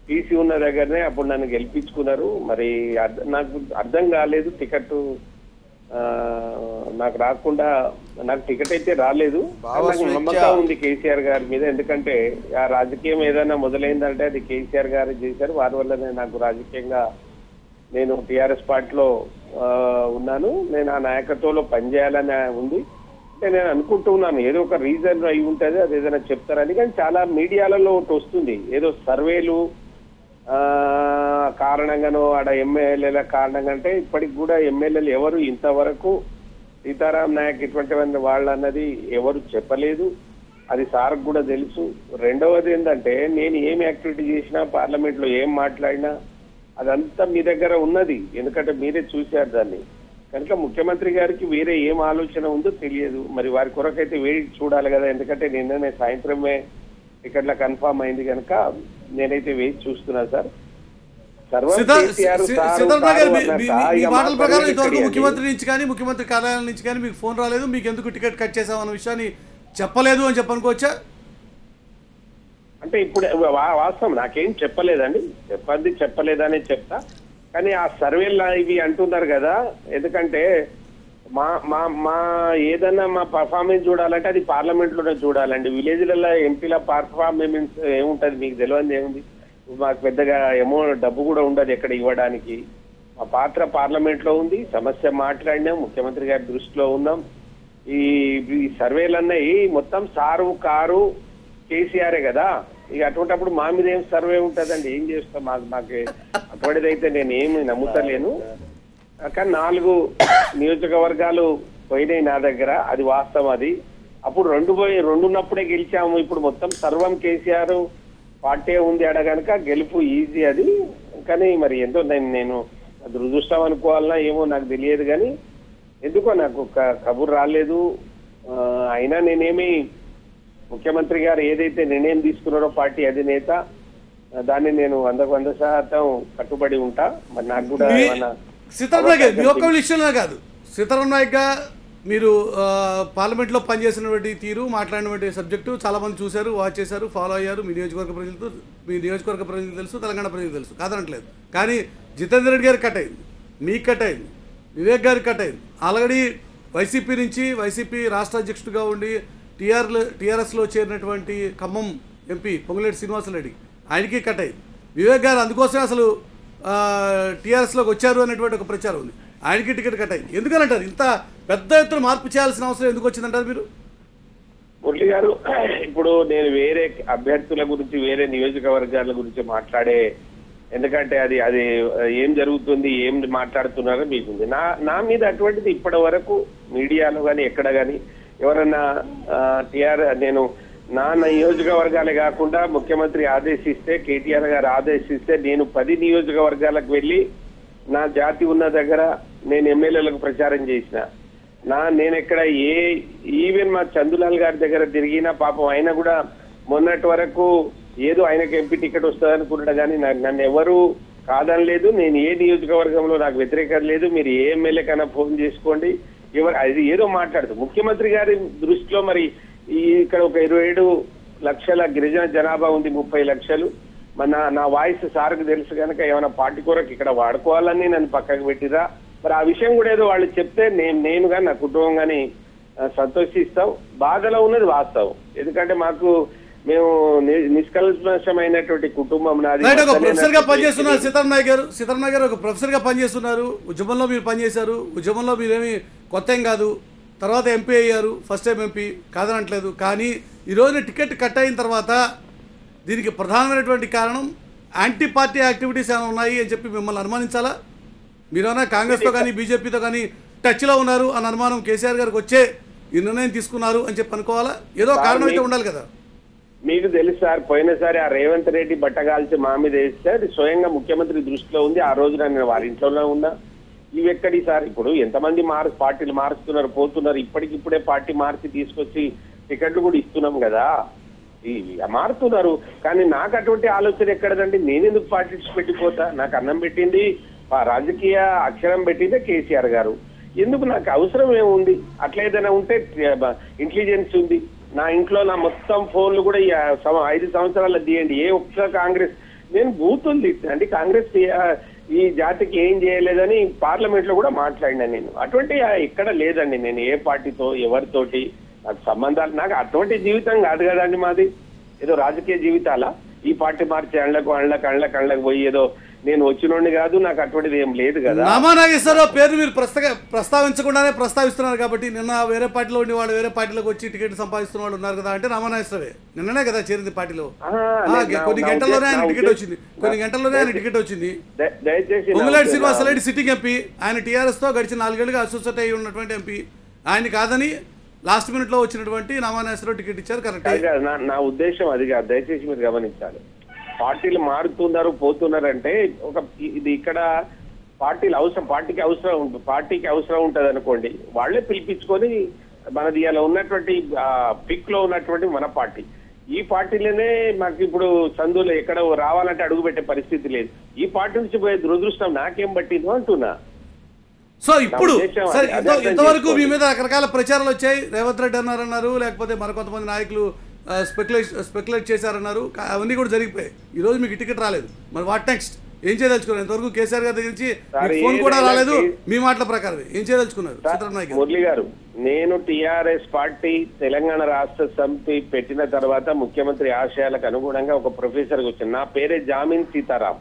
టీసీ ఉన్న దగ్గరనే అప్పుడు నన్ను గెలిపించుకున్నారు. మరి నాకు అర్థం కాలేదు టికెట్ నాకు రాకుండా, నాకు టికెట్ అయితే రాలేదు. నాకు నమ్మకం ఉంది కేసీఆర్ గారి మీద, ఎందుకంటే ఆ రాజకీయం ఏదైనా మొదలైందంటే అది కేసీఆర్ గారు చేశారు. వారి వల్లనే నాకు రాజకీయంగా నేను టీఆర్ఎస్ పార్టీలో ఉన్నాను. నేను ఆ నాయకత్వంలో పనిచేయాలని ఉంది. నేను అనుకుంటున్నాను ఏదో ఒక రీజన్ అయి ఉంటుంది, అది ఏదైనా చెప్తారని. కానీ చాలా మీడియాలలో ఒకటి వస్తుంది, ఏదో సర్వేలు కారణంగానో ఆడ ఎమ్మెల్యేల కారణంగా. అంటే ఇప్పటికి కూడా ఎమ్మెల్యేలు ఎవరు ఇంతవరకు సీతారాం నాయక్ ఇటువంటి వాళ్ళు అన్నది ఎవరు చెప్పలేదు. అది సార్కు కూడా తెలుసు. రెండవది ఏంటంటే నేను ఏం యాక్టివిటీ చేసినా, పార్లమెంట్ లో ఏం మాట్లాడినా అదంతా మీ దగ్గర ఉన్నది, ఎందుకంటే మీరే చూశారు దాన్ని. కనుక ముఖ్యమంత్రి గారికి వేరే ఏం ఆలోచన ఉందో తెలియదు. మరి వారి కొరకైతే వేడి చూడాలి కదా, ఎందుకంటే నిన్ననే సాయంత్రమే టికెట్ల కన్ఫర్మ్ అయింది కనుక నేనైతే వేచి చూస్తున్నా సార్. మాటల ప్రకారం ఇంతవరకు ముఖ్యమంత్రి నుంచి కానీ ముఖ్యమంత్రి కార్యాలయం నుంచి కానీ మీకు ఫోన్ రాలేదు, మీకు ఎందుకు టికెట్ కట్ చేసామన్న విషయాన్ని చెప్పలేదు అని చెప్పనుకోవచ్చా? అంటే ఇప్పుడు వాస్తవం నాకేం చెప్పలేదండి, చెప్పలేదనే చెప్తా. కానీ ఆ సర్వేలు ఇవి అంటున్నారు కదా, ఎందుకంటే మా మా మా ఏదన్నా మా పర్ఫార్మెన్స్ చూడాలంటే అది పార్లమెంట్ లోనే చూడాలండి. విలేజ్లలో ఎంపీల పర్ఫార్మెన్స్ ఏముంటది మీకు తెలియదు, ఏముంది. మాకు పెద్దగా డబ్బు కూడా ఉండదు ఎక్కడ ఇవ్వడానికి. మా పాత్ర పార్లమెంట్ లో ఉంది, సమస్య మాట్లాడినాం, ముఖ్యమంత్రి గారి దృష్టిలో ఉన్నాం. ఈ సర్వేలన్నాయి మొత్తం సారు కారు కేసీఆర్ కదా, ఇక అటువంటిప్పుడు మా మీద ఏం సర్వే ఉంటుందండి, ఏం చేస్తాం. మాకు అటువంటిదైతే నేను ఏమి నమ్ముతలేను. కానీ 4 నియోజకవర్గాలు పోయినాయి నా దగ్గర, అది వాస్తవం. అది అప్పుడు 2 ఉన్నప్పుడే గెలిచాము. ఇప్పుడు మొత్తం సర్వం కేసీఆర్ పార్టీ ఉంది ఆడ కనుక గెలుపు ఈజీ అది. కానీ మరి ఎంతో నేను దురదృష్టం అనుకోవాలన్నా ఏమో నాకు తెలియదు, కానీ ఎందుకో నాకు కబురు రాలేదు. అయినా నేనేమి ముఖ్యమంత్రి గారు ఏదైతే నిర్ణయం తీసుకున్నారో పార్టీ అధినేత, దాన్ని నేను 100% కట్టుబడి ఉంటా. మరి నాకు కూడా సీతారాం నాయక్ గారు మీ ఒక్క విషయంలో కాదు, సీతారాం నాయక్ గా మీరు పార్లమెంట్లో పనిచేసినటువంటి తీరు, మాట్లాడినటువంటి సబ్జెక్టు చాలా మంది చూశారు, వాచ్ చేశారు, ఫాలో అయ్యారు. మీ నియోజకవర్గ ప్రజలు తెలుసు, తెలంగాణ ప్రజలు తెలుసు, కాదనట్లేదు. కానీ జితేందర్ రెడ్డి గారు కట్ అయింది, మీకు కట్ అయింది, వివేక్ గారికి కట్ అయింది. ఆల్రెడీ వైసీపీ నుంచి వైసీపీ రాష్ట్ర అధ్యక్షుడిగా ఉండి టీఆర్ఎస్లో చేరినటువంటి ఖమ్మం ఎంపీ పొంగులేటి శ్రీనివాసరెడ్డి ఆయనకి కట్ అయింది. వివేక్ గారు అందుకోసమే అసలు టీఆర్ఎస్లోకి వచ్చారు అనేటువంటి ఒక ప్రచారం ఉంది, ఆయనకి టికెట్ కట్ అయింది. ఎందుకనంటారు ఇంత పెద్ద ఎత్తున మార్పు చేయాల్సిన అవసరం ఎందుకు వచ్చిందంటారు మీరు? మురళి గారు, ఇప్పుడు నేను వేరే అభ్యర్థుల గురించి, వేరే నియోజకవర్గాల గురించి మాట్లాడే, ఎందుకంటే అది ఏం జరుగుతుంది, ఏం మాట్లాడుతున్నారో మీకుంది. నా మీద అటువంటిది ఇప్పటి వరకు మీడియాలో కానీ ఎక్కడ కానీ ఎవరన్నా నేను నా నియోజకవర్గాలే కాకుండా ముఖ్యమంత్రి ఆదేశిస్తే, కేటీఆర్ గారు ఆదేశిస్తే నేను 10 నియోజకవర్గాలకు వెళ్ళి నా జాతి ఉన్న దగ్గర నేను ఎమ్మెల్యేలకు ప్రచారం చేసిన. నేను ఎక్కడ ఈవెన్ మా చందులాల్ గారి దగ్గర తిరిగినా, పాపం ఆయన కూడా మొన్నటి వరకు ఏదో ఆయనకు ఎంపీ టికెట్ వస్తుంది అనుకుంటా, కానీ నన్ను ఎవరు కాదనలేదు. నేను ఏ నియోజకవర్గంలో నాకు వ్యతిరేకత లేదు, మీరు ఏ ఎమ్మెల్యే కన్నా ఫోన్ చేసుకోండి, అది ఏదో మాట్లాడుతూ. ముఖ్యమంత్రి గారి దృష్టిలో మరి ఇక్కడ ఒక 27 లక్షల గిరిజన జనాభా ఉంది, 30 లక్షలు. నా వాయిస్ సార్కు తెలుసు కనుక ఏమైనా పార్టీ కొరకు ఇక్కడ వాడుకోవాలని నన్ను పక్కకు పెట్టిరా. మరి ఆ విషయం కూడా ఏదో వాళ్ళు చెప్తే నేను కానీ నా కుటుంబం కానీ సంతోషిస్తాం. బాధలో ఉన్నది వాస్తవం, ఎందుకంటే మేము నిష్కల్మషమైనటువంటి కుటుంబం నాది. ప్రొఫెసర్ గా పనిచేస్తున్నారు సీతారాం నాయక్ గారు ఒక ప్రొఫెసర్ గా పనిచేస్తున్నారు. ఉద్యమంలో మీరు పనిచేశారు, ఉద్యమంలో మీరేమి కొత్త ఏం కాదు. తర్వాత ఎంపీ అయ్యారు, ఫస్ట్ టైం ఎంపీ, కాదనట్లేదు. కానీ ఈరోజు టికెట్ కట్ అయిన తర్వాత దీనికి ప్రధానమైనటువంటి కారణం యాంటీ పార్టీ యాక్టివిటీస్ ఏమైనా ఉన్నాయి అని చెప్పి మిమ్మల్ని అనుమానించాలా? మీరేమైనా కాంగ్రెస్తో కానీ బీజేపీతో కానీ టచ్లో ఉన్నారు అని అనుమానం కేసీఆర్ గారికి వచ్చే ఈ నిర్ణయం తీసుకున్నారు అని చెప్పి అనుకోవాలా? ఏదో కారణం అయితే ఉండాలి కదా. మీకు తెలుసు సార్, పోయినసారి ఆ రేవంత్ రెడ్డి బట్టగాల్చి మా మీద వేస్తే అది స్వయంగా ముఖ్యమంత్రి దృష్టిలో ఉంది. ఆ రోజున నేను వారి ఇంట్లోనే ఉన్నా. ఇవి ఎక్కడి సార్, ఇప్పుడు ఎంతమంది పార్టీలు మారుస్తున్నారు, పోతున్నారు. ఇప్పటికిప్పుడే పార్టీ మార్చి తీసుకొచ్చి టికెట్లు కూడా ఇస్తున్నాం కదా, మారుతున్నారు. కానీ నాకు అటువంటి ఆలోచన ఎక్కడదండి. నేను ఎందుకు పార్టీస్ పెట్టిపోతా? నాకు అన్నం పెట్టింది, రాజకీయ అక్షరం పెట్టిందే కేసీఆర్ గారు. ఎందుకు నాకు అవసరం ఏముంది? అట్లా ఏదైనా ఉంటే ఇంటెలిజెన్స్ ఉంది నా ఇంట్లో. నా మొత్తం ఫోన్లు కూడా 5 సంవత్సరాలు తీయండి, ఏ ఒక్క కాంగ్రెస్ నేను బూతులు తిట్టండి కాంగ్రెస్ ఈ జాతికి ఏం చేయలేదని పార్లమెంట్ లో కూడా మాట్లాడినా నేను. అటువంటి ఎక్కడ లేదండి. నేను ఏ పార్టీతో ఎవరితోటి నాకు సంబంధాలు, నాకు అటువంటి జీవితం కాదు కదండి మాది. ఏదో రాజకీయ జీవితాల ఈ పార్టీ మార్చి అండ్లకు పోయి ఏదో నేను వచ్చినోడిని కాదు. నాకు అటువంటిది ఏం లేదు కదా. నామానాగేశ్వరరావు పేరు మీరు ప్రస్తావించకుండానే ప్రస్తావిస్తున్నారు కాబట్టి నిన్న వేరే పార్టీలో ఉండి వాళ్ళు వేరే పార్టీలోకి వచ్చి టికెట్ సంపాదిస్తున్న వాళ్ళు ఉన్నారు కదా. అంటే నామానాగేశ్వరరావే నిన్ననే కదా చేరింది పార్టీలో. కొన్ని గంటల్లోనే ఆయన టికెట్ వచ్చింది. దయచేసి పొంగులేటి శ్రీనివాసరెడ్డి సిట్టింగ్ ఎంపీ, ఆయన టీఆర్ఎస్ తో గడిచిన 4 ఏళ్లుగా అసోసియేట్ అయి ఉన్నటువంటి ఎంపీ. ఆయన కాదని లాస్ట్ మినిట్ లో వచ్చినటువంటి నామానాగేశ్వరరావు టికెట్ ఇచ్చారు. కరెక్ట్. నా ఉద్దేశం అది కాదు. దయచేసి మీరు గమనించాలి. పార్టీలు మారుతున్నారు పోతున్నారంటే ఇది ఇక్కడ పార్టీకి అవసరం ఉంటది అనుకోండి, వాళ్లే పిలిపించుకొని మనది ఇలా ఉన్నటువంటి పిక్ లో ఉన్నటువంటి మన పార్టీ, ఈ పార్టీలోనే మాకు ఇప్పుడు చందులు ఎక్కడ రావాలంటే అడుగు పెట్టే పరిస్థితి లేదు. ఈ పార్టీ నుంచి పోయే దురదృష్టం నాకేం పట్టిందో అంటున్నా. సో ఇప్పుడు ఇంతవరకు మీ మీద రకరకాల ప్రచారాలు వచ్చాయి. రేవంత్ రెడ్డి అన్నారు, లేకపోతే మరికొంతమంది నాయకులు స్పెక్యులేట్ చేశారన్నారు. అవన్నీ కూడా జరిగిపోయాయి. ఈ రోజు మీకు టికెట్ రాలేదు. మరి వాట్ నెక్స్ట్? ఏం చేయదలుచుకున్నారు? ఇంతవరకు కేసీఆర్ గారి దగ్గర నుంచి ఫోన్ కూడా రాలేదు. మీ మాటల ప్రకారం ఏం చేయదలుచుకున్నారు సిద్ధరామయ్య? మురళి గారు, నేను టిఆర్ఎస్ పార్టీ తెలంగాణ రాష్ట్ర సమితి పెట్టిన తర్వాత ముఖ్యమంత్రి ఆశయాలకు అనుగుణంగా ఒక ప్రొఫెసర్ వచ్చింది. నా పేరే జామీన్ సీతారాం.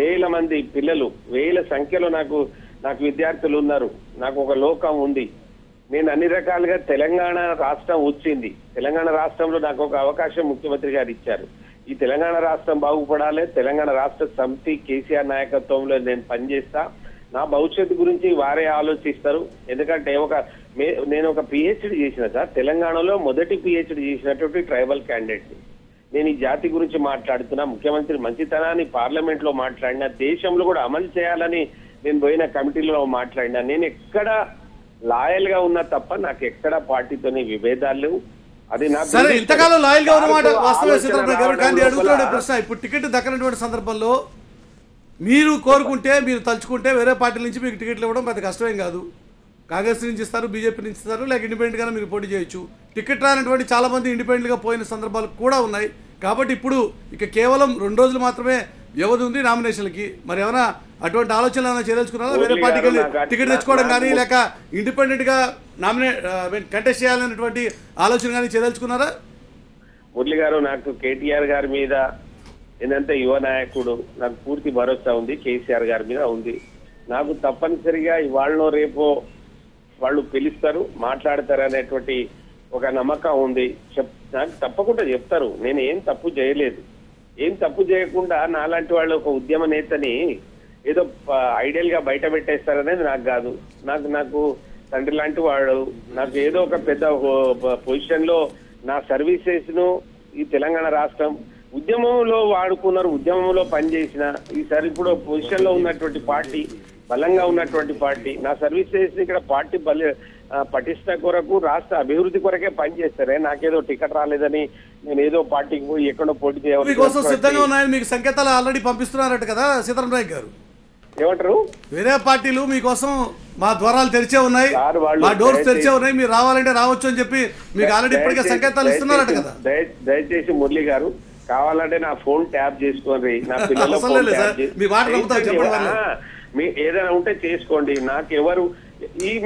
1000 మంది పిల్లలు, 1000 సంఖ్యలో నాకు విద్యార్థులు ఉన్నారు. నాకు ఒక లోకం ఉంది. నేను అన్ని రకాలుగా తెలంగాణ రాష్ట్రం వచ్చింది. తెలంగాణ రాష్ట్రంలో నాకు ఒక అవకాశం ముఖ్యమంత్రి గారు ఇచ్చారు. ఈ తెలంగాణ రాష్ట్రం బాగుపడాలి. తెలంగాణ రాష్ట్ర సమితి కేసీఆర్ నాయకత్వంలో నేను పనిచేస్తా. నా భవిష్యత్తు గురించి వారే ఆలోచిస్తారు. ఎందుకంటే నేను ఒక పిహెచ్డి చేసిన సార్, తెలంగాణలో మొదటి పిహెచ్డి చేసినటువంటి ట్రైబల్ క్యాండిడేట్. నేను ఈ జాతి గురించి మాట్లాడుతున్నా. ముఖ్యమంత్రి మంచితనాన్ని పార్లమెంట్ లో మాట్లాడినా, దేశంలో కూడా అమలు చేయాలని నేను పోయిన కమిటీలో మాట్లాడినా. నేను ఎక్కడ లాయల్ గా ఉన్నా తప్ప నాకు ఎక్కడ పార్టీతోని విభేదాలు లేవు. అది సరే, ఇంతకాలం లాయల్ గా ఉన్నమాట వాస్తవ సిద్ధరామయ్య గారు. కానీ అడుగుతున్న ప్రశ్న, ఇప్పుడు టికెట్ దక్కనటువంటి సందర్భంలో మీరు కోరుకుంటే, మీరు తలుచుకుంటే వేరే పార్టీల నుంచి మీకు టికెట్లు ఇవ్వడం పెద్ద కష్టమేం కాదు. కాంగ్రెస్ నుంచి ఇస్తారు, బీజేపీ నుంచి ఇస్తారు, లేక ఇండిపెండెంట్ గానే మీరు పోటీ చేయొచ్చు. టికెట్ రానటువంటి చాలా మంది ఇండిపెండెంట్ గా పోయిన సందర్భాలు కూడా ఉన్నాయి. కాబట్టి ఇప్పుడు ఇక కేవలం 2 రోజులు మాత్రమే వ్యవధి ఉంది నామినేషన్లకి. మరి ఏమైనా అటువంటి ఆలోచనలు ఏమైనా చేయదలుచుకున్నారా? వేరే పార్టీకి వెళ్ళి టికెట్ తెచ్చుకోవడం కానీ, లేక ఇండిపెండెంట్ గా కంటెస్ట్ చేయాలనేటువంటి ఆలోచన కానీ చేయదలుచుకున్నారా? మురళి గారు, నాకు కేటీఆర్ గారి మీద ఏంటంటే యువ నాయకుడు, నాకు పూర్తి భరోసా ఉంది. కేసీఆర్ గారి మీద ఉంది. నాకు తప్పనిసరిగా ఇవాళనో రేపో వాళ్ళు పిలుస్తారు, మాట్లాడతారు అనేటువంటి ఒక నమ్మకం ఉంది. నాకు తప్పకుండా చెప్తారు. నేను ఏం తప్పు చేయలేదు. ఏం తప్పు చేయకుండా నాలాంటి వాళ్ళు ఒక ఉద్యమ నేతని ఏదో ఐడియల్ గా బయట పెట్టేస్తారనేది నాకు కాదు. నాకు తండ్రి లాంటి వాడు. నాకు ఏదో ఒక పెద్ద పొజిషన్ లో నా సర్వీసెస్ ను ఈ తెలంగాణ రాష్ట్రం ఉద్యమంలో వాడుకున్నారు, ఉద్యమంలో పనిచేసిన. ఈసారి ఇప్పుడు పొజిషన్ లో ఉన్నటువంటి పార్టీ, బలంగా ఉన్నటువంటి పార్టీ, నా సర్వీసెస్ ఇక్కడ పార్టీ పటిష్ట కొరకు, రాష్ట్ర అభివృద్ధి కొరకే పనిచేస్తారే. నాకేదో టికెట్ రాలేదని నేను ఏదో పార్టీకి పోయి ఎక్కడో పోటీ చేయాలి. మీకోసం సిద్ధంగా ఉన్నాయని మీకు సంకేతాలు ఆల్రెడీ పంపిస్తున్నారట కదా సీతారామయ్య గారు? ఏమంటారు? వేరే పార్టీలు మీకోసం మా ద్వారాలు తెరిచే ఉన్నాయి, మా డోర్స్ తెరిచే ఉన్నాయి, మీరు రావాలంటే రావచ్చు అని చెప్పి మీకు ఆల్రెడీ ఇప్పటికే సంకేతాలు ఇస్తున్నారట కదా? దయచేసి మురళి గారు, కావాలంటే నా ఫోన్ ట్యాప్ చేసుకోండి. నా పిల్లల మీ ఏదైనా ఉంటే చేసుకోండి. నాకెవరు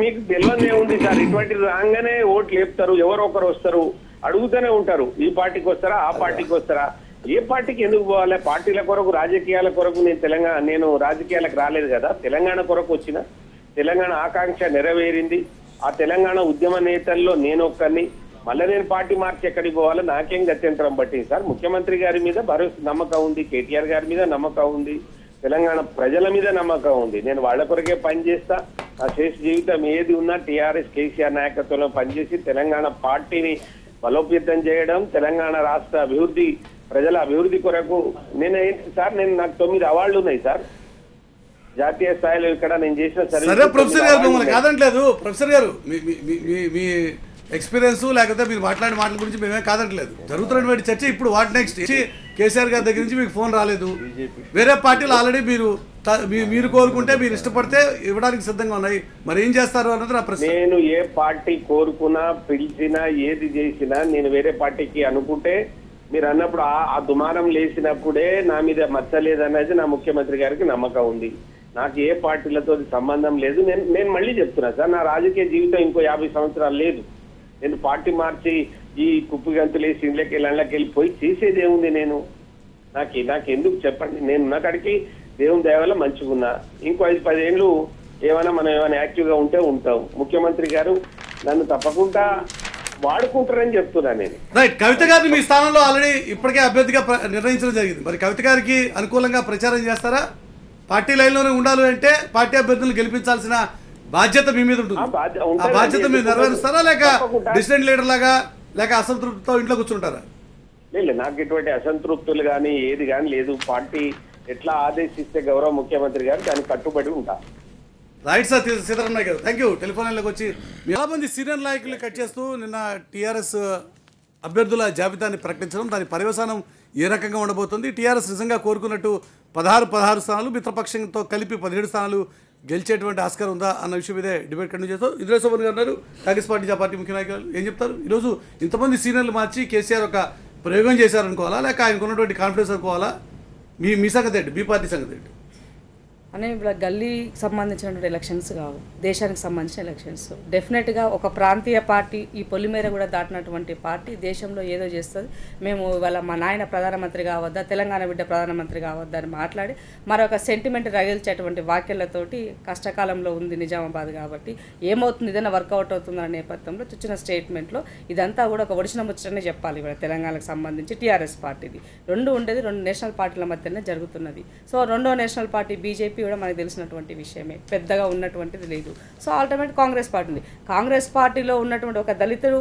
మీకు తెలియనే ఉంది సార్. ఇటువంటి రాగానే ఓట్లు లేపుతారు, ఎవరో ఒకరు వస్తారు, అడుగుతూనే ఉంటారు. ఈ పార్టీకి వస్తారా, ఆ పార్టీకి వస్తారా? ఏ పార్టీకి ఎందుకు పోవాలి? పార్టీల కొరకు, రాజకీయాల కొరకు నేను రాజకీయాలకు రాలేదు కదా. తెలంగాణ కొరకు వచ్చిన, తెలంగాణ ఆకాంక్ష నెరవేరింది. ఆ తెలంగాణ ఉద్యమ నేతల్లో నేను ఒక్కరిని. మళ్ళీ నేను పార్టీ మార్చి ఎక్కడికి పోవాలో నాకేం గత్యంతరం పట్టింది సార్. ముఖ్యమంత్రి గారి మీద నమ్మకం ఉంది, కేటీఆర్ గారి మీద నమ్మకం ఉంది, తెలంగాణ ప్రజల మీద నమ్మకం ఉంది. నేను వాళ్ళ కొరకే పనిచేస్తా. నా శేష జీవితం ఏది ఉన్నా టీఆర్ఎస్ కేసీఆర్ నాయకత్వంలో పనిచేసి తెలంగాణ పార్టీని బలోపేతం చేయడం, తెలంగాణ రాష్ట్ర అభివృద్ధి, ప్రజల అభివృద్ధి కొరకు నాకు 9 అవార్డులు ఉన్నాయి సార్ జాతీయ స్థాయిలో. ఇక్కడ నేను చేసిన సరే ప్రొఫెసర్ గారు, మిమ్మల్ని కాదంటలేదు. ప్రొఫెసర్ గారు, మీ ఎక్స్పీరియన్స్ లేకపోతే మీరు మాట్లాడిన మాటల గురించి మేమేం కాదంటలేదు. జరుగుతున్నటువంటి చర్చ ఇప్పుడు వాట్ నెక్స్ట్. కేసీఆర్ గారి దగ్గర నుంచి మీకు ఫోన్ రాలేదు. వేరే పార్టీలు ఆల్రెడీ మీరు కోరుకుంటే, మీరు ఇష్టపడితే ఇవ్వడానికి సిద్ధంగా ఉన్నాయి. మరి ఏం చేస్తారు అన్నది నా ప్రశ్న. నేను ఏ పార్టీ కోరుకున్నా, పిలిచినా, ఏది చేసినా, నేను వేరే పార్టీకి అనుకుంటే మీరు అన్నప్పుడు ఆ దుమారం లేచినప్పుడే నా మీద మచ్చలేదనేది నా ముఖ్యమంత్రి గారికి నమ్మకం ఉంది. నాకు ఏ పార్టీలతో సంబంధం లేదు. నేను మళ్ళీ చెప్తున్నా సార్, నా రాజకీయ జీవితం ఇంకో 50 సంవత్సరాలు లేదు. నేను పార్టీ మార్చి ఈ కుప్పు గంతులేసి ఇళ్ళకి వెళ్ళిపోయి చేసేది ఏముంది? నాకెందుకు చెప్పండి. నేను ఉన్న కాడికి దేవుని దయ వల్ల మంచిగా ఉన్నా. ఇంకో 5-10 ఏళ్ళు మనం ఏమైనా యాక్టివ్ గా ఉంటాం. ముఖ్యమంత్రి గారు నన్ను తప్పకుండా వాడుకుంటారని చెప్తున్నా నేను. రైట్. కవిత గారిని మీ స్థానంలో ఆల్రెడీ ఇప్పటికే అభ్యర్థిగా నిర్ణయించడం జరిగింది. మరి కవిత గారికి అనుకూలంగా ప్రచారం చేస్తారా? పార్టీ లైన్లోనే ఉండాలి అంటే పార్టీ అభ్యర్థులను గెలిపించాల్సిన బాధ్యత మీ మీద ఉంటుంది. ఆ బాధ్యత మీరు నెరవేరుస్తారా, లేక డిసిడెంట్ లీడర్ లాగా, లేక అసంతృప్తితో ఇంట్లో కూర్చుంటారా? లేదు, నాకు ఎటువంటి అసంతృప్తులు కానీ ఏది కానీ లేదు. పార్టీ ఎట్లా ఆదేశిస్తే గౌరవ ముఖ్యమంత్రి గారు దానికి కట్టుబడి ఉంటారు. రైట్ సార్ సీతారామయ్య గారు, థ్యాంక్ యూ. టెలిఫోన్ లైన్లోకి వచ్చి చాలా మంది సీనియర్ నాయకులు కట్ చేస్తూ నిన్న టీఆర్ఎస్ అభ్యర్థుల జాబితాని ప్రకటించడం, దాని పర్యవసానం ఏ రకంగా ఉండబోతుంది, టీఆర్ఎస్ నిజంగా కోరుకున్నట్టు 16 స్థానాలు మిత్రపక్షంతో కలిపి 17 స్థానాలు గెలిచేటువంటి ఆస్కారం ఉందా అన్న విషయం మీదే డిబేట్ కంటిన్యూ చేస్తాం. ఇంద్ర శోభన్ గారు ఉన్నారు, కాంగ్రెస్ పార్టీ ముఖ్య నాయకులు, ఏం చెప్తారు? ఈరోజు ఇంతమంది సీనియర్లు మార్చి కేసీఆర్ ఒక ప్రయోగం చేశారనుకోవాలా, లేక ఆయనకు ఉన్నటువంటి కాన్ఫిడెన్స్ అనుకోవాలా? మీ సంగతి ఏంటి, మీ పార్టీ సంగతి ఏంటి? అనే గల్లీకి సంబంధించినటువంటి ఎలక్షన్స్ కావు, దేశానికి సంబంధించిన ఎలక్షన్స్. డెఫినెట్గా ఒక ప్రాంతీయ పార్టీ, ఈ పొలిమేర కూడా దాటినటువంటి పార్టీ దేశంలో ఏదో చేస్తుంది. మేము ఇవాళ మా నాయన ప్రధానమంత్రి కావద్దా, తెలంగాణ బిడ్డ ప్రధానమంత్రి కావద్దా అని మాట్లాడి మరొక సెంటిమెంట్ రగిల్చేటువంటి వాక్యాలతోటి కష్టకాలంలో ఉంది నిజామాబాద్. కాబట్టి ఏమవుతుంది, ఏదైనా వర్కౌట్ అవుతుందన్న నేపథ్యంలో ఇచ్చిన స్టేట్మెంట్లో ఇదంతా కూడా ఒక ఒడిసిన ముచ్చటనే చెప్పాలి. ఇవాళ తెలంగాణకు సంబంధించి టీఆర్ఎస్ పార్టీది ఉండేది 2 నేషనల్ పార్టీల మధ్యనే జరుగుతున్నది. సో రెండో నేషనల్ పార్టీ బీజేపీ కూడా మనకు తెలిసినటువంటి విషయమే, పెద్దగా ఉన్నటువంటిది లేదు. సో ఆల్టర్నేట్ కాంగ్రెస్ పార్టీ ఉంది. కాంగ్రెస్ పార్టీలో ఉన్నటువంటి ఒక దళితుడు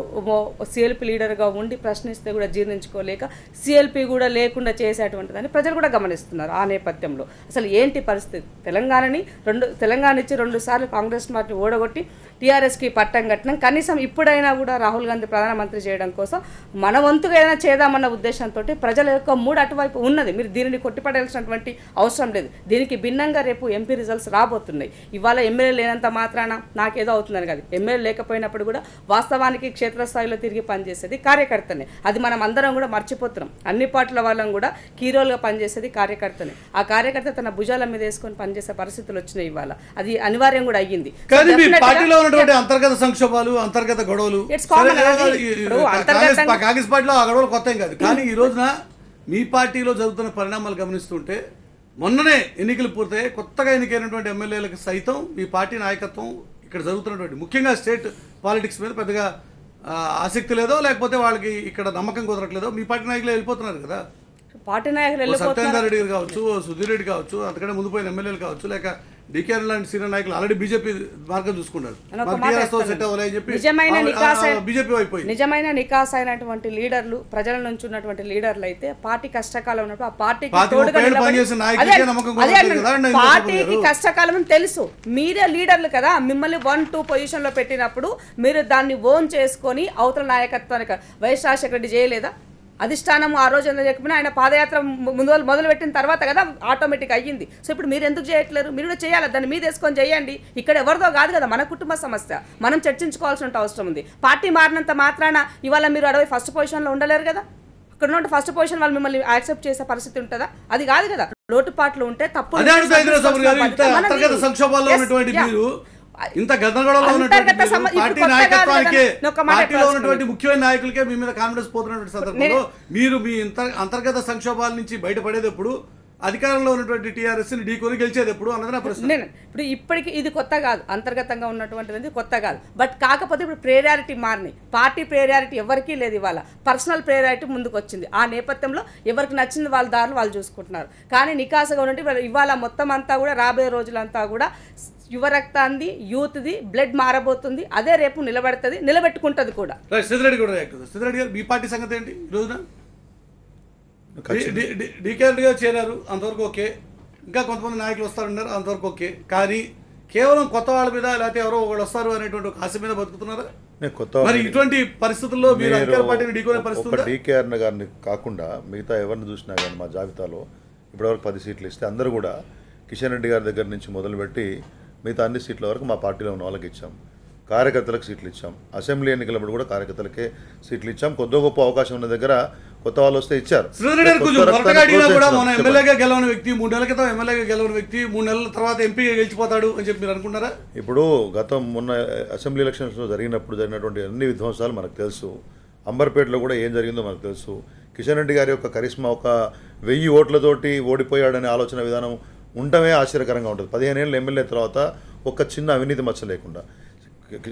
సిఎల్పి లీడర్గా ఉండి ప్రశ్నిస్తే కూడా జీర్ణించుకోలేక సిఎల్పి కూడా లేకుండా చేసేటువంటిదని ప్రజలు కూడా గమనిస్తున్నారు. ఆ నేపథ్యంలో అసలు ఏంటి పరిస్థితి? తెలంగాణ ఇచ్చి 2 సార్లు కాంగ్రెస్ పార్టీ ఓడగొట్టి టీఆర్ఎస్కి పట్టం కట్టినాం. కనీసం ఇప్పుడైనా కూడా రాహుల్ గాంధీ ప్రధానమంత్రి చేయడం కోసం మన వంతుగా ఏదైనా చేద్దామన్న ఉద్దేశంతో ప్రజల యొక్క మూడు అటువైపు ఉన్నది. మీరు దీనిని కొట్టిపడాల్సినటువంటి అవసరం లేదు. దీనికి భిన్నంగా రేపు ఎంపీ రిజల్ట్స్ రాబోతున్నాయి. ఇవాళ ఎమ్మెల్యే లేనంత మాత్రాన నాకేదో అవుతుందని కాదు. ఎమ్మెల్యే లేకపోయినప్పుడు కూడా వాస్తవానికి క్షేత్రస్థాయిలో తిరిగి పనిచేసేది కార్యకర్తనే. అది మనం అందరం కూడా మర్చిపోతున్నాం. అన్ని పార్టీల వాళ్ళం కూడా కీరోలుగా పనిచేసేది కార్యకర్తనే. ఆ కార్యకర్త తన భుజాల మీద వేసుకొని పనిచేసే పరిస్థితులు వచ్చినాయి. ఇవాళ అది అనివార్యం కూడా అయ్యింది. అంతర్గత సంక్షోభాలు, అంతర్గత గొడవలు కాంగ్రెస్ పార్టీలో ఆ గొడవలు కొత్త ఏం కాదు. కానీ ఈ రోజున మీ పార్టీలో జరుగుతున్న పరిణామాలు గమనిస్తుంటే మొన్ననే ఎన్నికలు పూర్తయి కొత్తగా ఎన్నికైనటువంటి ఎమ్మెల్యేలకు సైతం మీ పార్టీ నాయకత్వం ఇక్కడ జరుగుతున్నటువంటి ముఖ్యంగా స్టేట్ పాలిటిక్స్ మీద పెద్దగా ఆసక్తి లేదో, లేకపోతే వాళ్ళకి ఇక్కడ నమ్మకం కుదరట్లేదో మీ పార్టీ నాయకులు వెళ్ళిపోతున్నారు కదా. పార్టీ నాయకులు సత్యేందర్ రెడ్డి గారు కావచ్చు, సుధీర్ రెడ్డి కావచ్చు, అంతకంటే ముందు పోయిన ఎమ్మెల్యేలు కావచ్చు, లేక డీకే లాంటి సీనియర్ నాయకులు ఆల్రెడీ బీజేపీ మార్గం చూసుకున్నారు. నిజమైన నికాస్ అయినటువంటి లీడర్లు, ప్రజల నుంచి ఉన్నటువంటి లీడర్లు అయితే పార్టీ కష్టకాలం ఉన్నప్పుడు ఆ పార్టీకి కష్టకాలం తెలుసు. మీరే లీడర్లు కదా, మిమ్మల్ని 1-2 పొజిషన్ లో పెట్టినప్పుడు మీరు దాన్ని ఓన్ చేసుకొని అవతల నాయకత్వానికి వైఎస్ రాజశేఖర రెడ్డి చేయలేదా? అధిష్టానం ఆ రోజు ఎందుకు చెప్పినా ఆయన పాదయాత్ర మొదలు పెట్టిన తర్వాత కదా ఆటోమేటిక్ అయ్యింది. సో ఇప్పుడు మీరు ఎందుకు చేయట్లేరు? మీరు కూడా చేయాలి, దాన్ని మీద వేసుకొని చేయండి. ఇక్కడ ఎవరిదో కాదు కదా, మన కుటుంబ సమస్య, మనం చర్చించుకోవాల్సిన అవసరం ఉంది. పార్టీ మారినంత మాత్రాన ఇవాళ మీరు 1 పొజిషన్లో ఉండలేరు కదా. అక్కడ నుండి 1 పొజిషన్ వాళ్ళు మిమ్మల్ని యాక్సెప్ట్ చేసే పరిస్థితి ఉంటుందా? అది కాదు కదా. లోటుపాట్లు ఉంటే తప్పు. ఇంత గందరగోళంలో ఉన్నటువంటి పార్టీ నాయకత్వానికే, పార్టీలో ఉన్నటువంటి ముఖ్యమైన నాయకులకే మీ మీద కాన్ఫిడెన్స్ పోతున్నటువంటి సందర్భంలో మీరు మీ అంతర్గత సంక్షోభాల నుంచి బయటపడేది ఎప్పుడు, అధికారంలో ఉన్నటువంటి టీఆర్ఎస్ ని ఢీకొని గెలిచేది ఎప్పుడు అన్నది నా ప్రశ్న. ఇప్పుడు ఇప్పటికి ఇది కొత్త కాదు, అంతర్గతంగా ఉన్నటువంటిది కొత్త కాదు. బట్ కాకపోతే ఇప్పుడు ప్రయారిటీ మారినాయి. పార్టీ ప్రయారిటీ ఎవరికీ లేదు. ఇవాళ పర్సనల్ ప్రయారిటీ ముందుకు వచ్చింది. ఆ నేపథ్యంలో ఎవరికి నచ్చింది వాళ్ళ దారులు వాళ్ళు చూసుకుంటున్నారు. కానీ నికాసగా ఉన్నట్టు ఇవాళ మొత్తం అంతా కూడా రాబోయే రోజులంతా కూడా యువరక్తాంది, యూత్ది బ్లడ్ మారబోతుంది. అదే రేపు నిలబడుతుంది, నిలబెట్టుకుంటుంది కూడా. సిద్ధిరెడ్డి కూడా సిద్ధిరెడ్డి గారు, మీ పార్టీ సంగతి ఏంటి? ఈ రోజున డీకే గారు చేరారు, అంతవరకు ఓకే. ఇంకా కొంతమంది నాయకులు వస్తారన్నారు, అంతవరకు ఓకే. కానీ కేవలం కొత్త వాళ్ళ మీద, లేకపోతే ఎవరో ఒకళ్ళు వస్తారు అనేటువంటి ఒక ఆశ మీద బతుకుతున్నారా? మరి ఇటువంటి పరిస్థితుల్లో మీరు అధికార పార్టీని ఢీకొనే పరిస్థితి. డీకేఆర్ గారిని కాకుండా మిగతా ఎవరిని చూసినా కానీ మా జాబితాలో ఇప్పటివరకు 10 సీట్లు ఇస్తే అందరూ కూడా కిషన్ రెడ్డి గారి దగ్గర నుంచి మొదలుపెట్టి మిగతా అన్ని సీట్ల వరకు మా పార్టీలో ఉన్న వాళ్ళకి ఇచ్చాం. కార్యకర్తలకు సీట్లు ఇచ్చాం. అసెంబ్లీ ఎన్నికలప్పుడు కూడా కార్యకర్తలకే సీట్లు ఇచ్చాం. కొద్ది గొప్ప అవకాశం ఉన్న దగ్గర కొత్త వాళ్ళు వస్తే ఇచ్చారు. శ్రీధర్ గారు కొంచెం త్వరగా అడిగినా కూడా మన ఎమ్మెల్యేగా గెలవని వ్యక్తి 3 నెలల క్రితం ఎమ్మెల్యేగా గెలవని వ్యక్తి 3 నెలల తర్వాత ఎంపీగా గెలిచిపోతాడు అని చెప్పి మీరు అనుకుంటారా? ఇప్పుడు మొన్న అసెంబ్లీ ఎలక్షన్స్లో జరిగినటువంటి అన్ని విధ్వంసాలు మనకు తెలుసు. అంబర్పేటలో కూడా ఏం జరిగిందో మనకు తెలుసు. కిషన్ రెడ్డి గారి యొక్క కరిష్మా ఒక 1000 ఓట్లతోటి ఓడిపోయాడనే ఆలోచన విధానం ఉండటమే ఆశ్చర్యకరంగా ఉంటుంది. 15 ఏళ్ళ ఎమ్మెల్యే తర్వాత ఒక చిన్న అవినీతి మచ్చ లేకుండా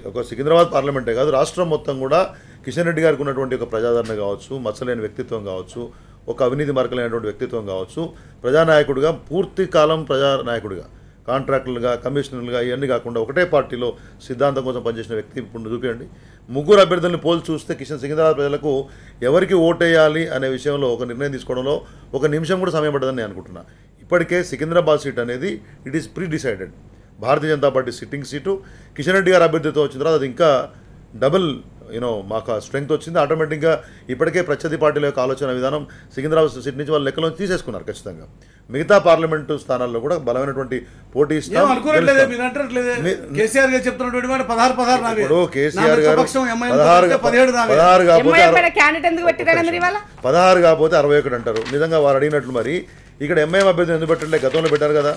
ఒక సికింద్రాబాద్ పార్లమెంటే కాదు రాష్ట్రం మొత్తం కూడా కిషన్ రెడ్డి గారికి ఉన్నటువంటి ఒక ప్రజాదరణ కావచ్చు, మచ్చలేని వ్యక్తిత్వం కావచ్చు, ఒక అవినీతి మరకలేనటువంటి వ్యక్తిత్వం కావచ్చు, ప్రజానాయకుడిగా పూర్తి కాలం ప్రజానాయకుడిగా కాంట్రాక్టర్లుగా కమిషనర్లుగా ఇవన్నీ కాకుండా ఒకటే పార్టీలో సిద్ధాంతం కోసం పనిచేసిన వ్యక్తి ఇప్పుడు చూపించండి. 3 అభ్యర్థులను పోల్చి చూస్తే సికింద్రాబాద్ ప్రజలకు ఎవరికి ఓటేయాలి అనే విషయంలో ఒక నిర్ణయం తీసుకోవడంలో ఒక నిమిషం కూడా సమయం పడదని నేను అనుకుంటున్నా. ఇప్పటికే సికింద్రాబాద్ సీట్ అనేది it is pre decided. Bharatiya Janata party sitting seat Kishan Reddy గారి అభ్యర్థితో వచ్చిన తర్వాత అది ఇంకా డబుల్ మాకు స్ట్రెంగ్త్ వచ్చింది. ఆటోమేటిక్గా ఇప్పటికే ప్రత్యర్థి పార్టీల యొక్క ఆలోచన విధానం సికింద్రాబాద్ సీట్ నుంచి వాళ్ళు లెక్కలో తీసేసుకున్నారు. ఖచ్చితంగా మిగతా పార్లమెంటు స్థానాల్లో కూడా బలమైనటువంటి పోటీ ఇస్తాం. కేసీఆర్ గారు చెప్తున్నటువంటి మాట 16 కేసీఆర్ గారు 16 కాకపోతే 61 అంటారు. నిజంగా వారు అడిగినట్లు మరి ఇక్కడ ఎంఐఎం అభ్యర్థిని ఎందుకు పెట్టలే? గతంలో పెట్టారు కదా.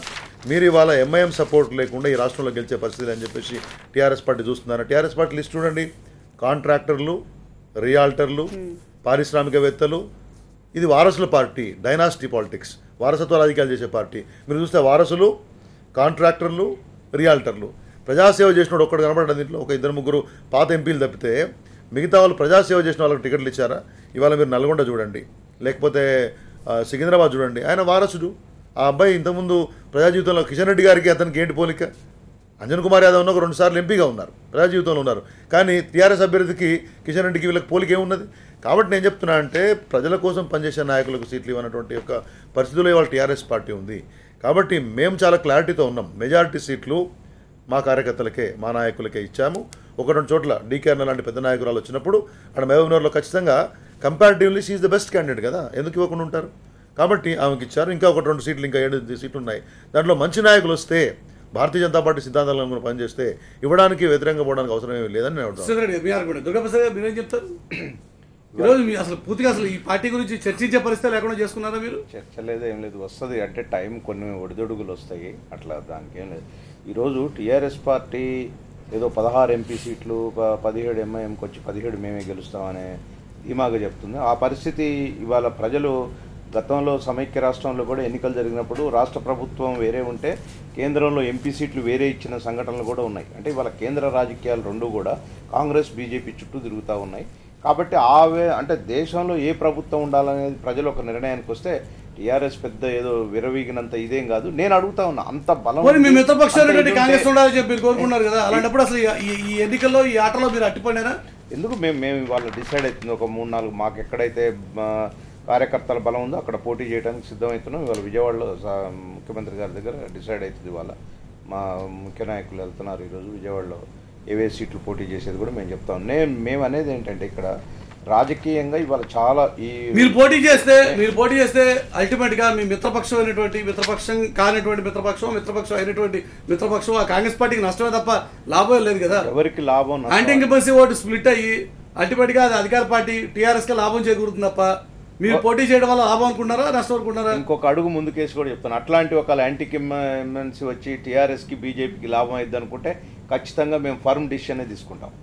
మీరు ఇవాళ ఎంఐఎం సపోర్ట్ లేకుండా ఈ రాష్ట్రంలో గెలిచే పరిస్థితి అని చెప్పేసి టీఆర్ఎస్ పార్టీ చూస్తున్నారు. టీఆర్ఎస్ పార్టీ లిస్ట్ చూడండి. కాంట్రాక్టర్లు, రియాల్టర్లు, పారిశ్రామికవేత్తలు, ఇది వారసుల పార్టీ, డైనాసిటీ పాలిటిక్స్, వారసత్వ రాజకీయాలు చేసే పార్టీ. మీరు చూస్తే వారసులు, కాంట్రాక్టర్లు, రియాల్టర్లు, ప్రజాసేవ చేసిన ఒక్కడు కనబడ్డ దీంట్లో ఒక 2-3 పాత ఎంపీలు తప్పితే మిగతా వాళ్ళు ప్రజాసేవ చేసిన వాళ్ళకి టికెట్లు ఇచ్చారా? ఇవాళ మీరు నల్గొండ చూడండి, లేకపోతే సికింద్రాబాద్ చూడండి, ఆయన వారసుడు. ఆ అబ్బాయి ఇంతకుముందు ప్రజా జీవితంలో కిషన్ రెడ్డి గారికి అతనికి ఏంటి పోలిక? అంజన్ కుమార్ యాదవ్ ఉన్న ఒక 2 సార్లు ఎంపీగా ఉన్నారు, ప్రజా జీవితంలో ఉన్నారు. కానీ టీఆర్ఎస్ అభ్యర్థికి కిషన్ రెడ్డికి వీళ్ళకి పోలిక ఏమున్నది? కాబట్టి నేను చెప్తున్నా అంటే ప్రజల కోసం పనిచేసే నాయకులకు సీట్లు ఇవ్వనటువంటి యొక్క పరిస్థితుల్లో ఇవాళ టీఆర్ఎస్ పార్టీ ఉంది. కాబట్టి మేము చాలా క్లారిటీతో ఉన్నాం. మెజారిటీ సీట్లు మా కార్యకర్తలకే, మా నాయకులకే ఇచ్చాము. 1-2 చోట్ల డీకేఆర్ లాంటి పెద్ద నాయకురాలు వచ్చినప్పుడు అక్కడ మహబూబ్నగర్లో ఖచ్చితంగా comparatively she is the best candidate కదా, ఎందుకు ఇవ్వకుండా ఉంటారు? కాబట్టి ఆమెకి ఇచ్చారు. ఇంకా 1-2 సీట్లు, ఇంకా 7 సీట్లు ఉన్నాయి. దాంట్లో మంచి నాయకులు వస్తే, భారతీయ జనతా పార్టీ సిద్ధాంతాలను పనిచేస్తే ఇవ్వడానికి వ్యతిరేకంగా పోవడానికి అవసరం ఏమీ లేదని నేను మీరేం చెప్తారు? ఈరోజు అసలు పూర్తిగా అసలు ఈ పార్టీ గురించి చర్చించే పరిస్థితి లేకుండా చేసుకున్నారా మీరు? చర్చ లేదు, ఏం లేదు. వస్తుంది అంటే టైం, కొన్ని ఒడిదొడుగులు వస్తాయి, అట్లా దానికి ఏం లేదు. ఈరోజు టీఆర్ఎస్ పార్టీ ఏదో 16 ఎంపీ సీట్లు, 17 ఎంఐఎంకి వచ్చి 17 మేమే గెలుస్తామనే ధీమాగా చెప్తుంది. ఆ పరిస్థితి ఇవాళ ప్రజలు గతంలో సమైక్య రాష్ట్రంలో కూడా ఎన్నికలు జరిగినప్పుడు రాష్ట్ర ప్రభుత్వం వేరే ఉంటే కేంద్రంలో ఎంపీ సీట్లు వేరే ఇచ్చిన సంఘటనలు కూడా ఉన్నాయి. అంటే ఇవాళ కేంద్ర రాజకీయాలు రెండు కూడా కాంగ్రెస్ బీజేపీ చుట్టూ తిరుగుతూ ఉన్నాయి. కాబట్టి అంటే దేశంలో ఏ ప్రభుత్వం ఉండాలనేది ప్రజలు ఒక నిర్ణయానికి వస్తే టీఆర్ఎస్ పెద్ద ఏదో విరవీగినంత ఇదేం కాదు. నేను అడుగుతా ఉన్నా, అంత బలం కాంగ్రెస్ ఉండాలని చెప్పి కోరుకున్నారు కదా, అలాంటప్పుడు అసలు ఈ ఎన్నికల్లో ఈ ఆటలో మీరు అట్టిపోయినారా? ఎందుకు మేము ఇవాళ డిసైడ్ అవుతుంది. ఒక 3-4 మాకు ఎక్కడైతే కార్యకర్తల బలం ఉందో అక్కడ పోటీ చేయడానికి సిద్ధమవుతున్నాం. ఇవాళ విజయవాడలో ముఖ్యమంత్రి గారి దగ్గర డిసైడ్ అవుతుంది. ఇవాళ మా ముఖ్య నాయకులు వెళ్తున్నారు ఈరోజు విజయవాడలో. ఏవే సీట్లు పోటీ చేసేది కూడా మేము చెప్తాం. మేము అనేది ఏంటంటే ఇక్కడ రాజకీయంగా ఇవాళ చాలా మీరు పోటీ చేస్తే అల్టిమేట్గా మీ మిత్రపక్షం కానిటువంటి మిత్రపక్షం అయినటువంటి మిత్రపక్షం ఆ కాంగ్రెస్ పార్టీకి నష్టమే తప్ప లాభం లేదు కదా. ఎవరికి లాభం? యాంటీ ఇంకంబెన్సీ ఓటు స్ప్లిట్ అయ్యి అల్టిమేట్గా అది అధికార పార్టీ టీఆర్ఎస్కి లాభం చేకూరుతుంది తప్ప మీరు పోటీ చేయడం వల్ల లాభం అనుకుంటారా, నష్టం అనుకుంటారా? ఇంకొక అడుగు ముందుకేసి కూడా చెప్తాను. అట్లాంటి ఒక యాంటీ ఇంకంబెన్సీ వచ్చి టీఆర్ఎస్కి బీజేపీకి లాభం అయింది అనుకుంటే ఖచ్చితంగా మేము ఫర్మ్ డిసిషన్ తీసుకుంటాం.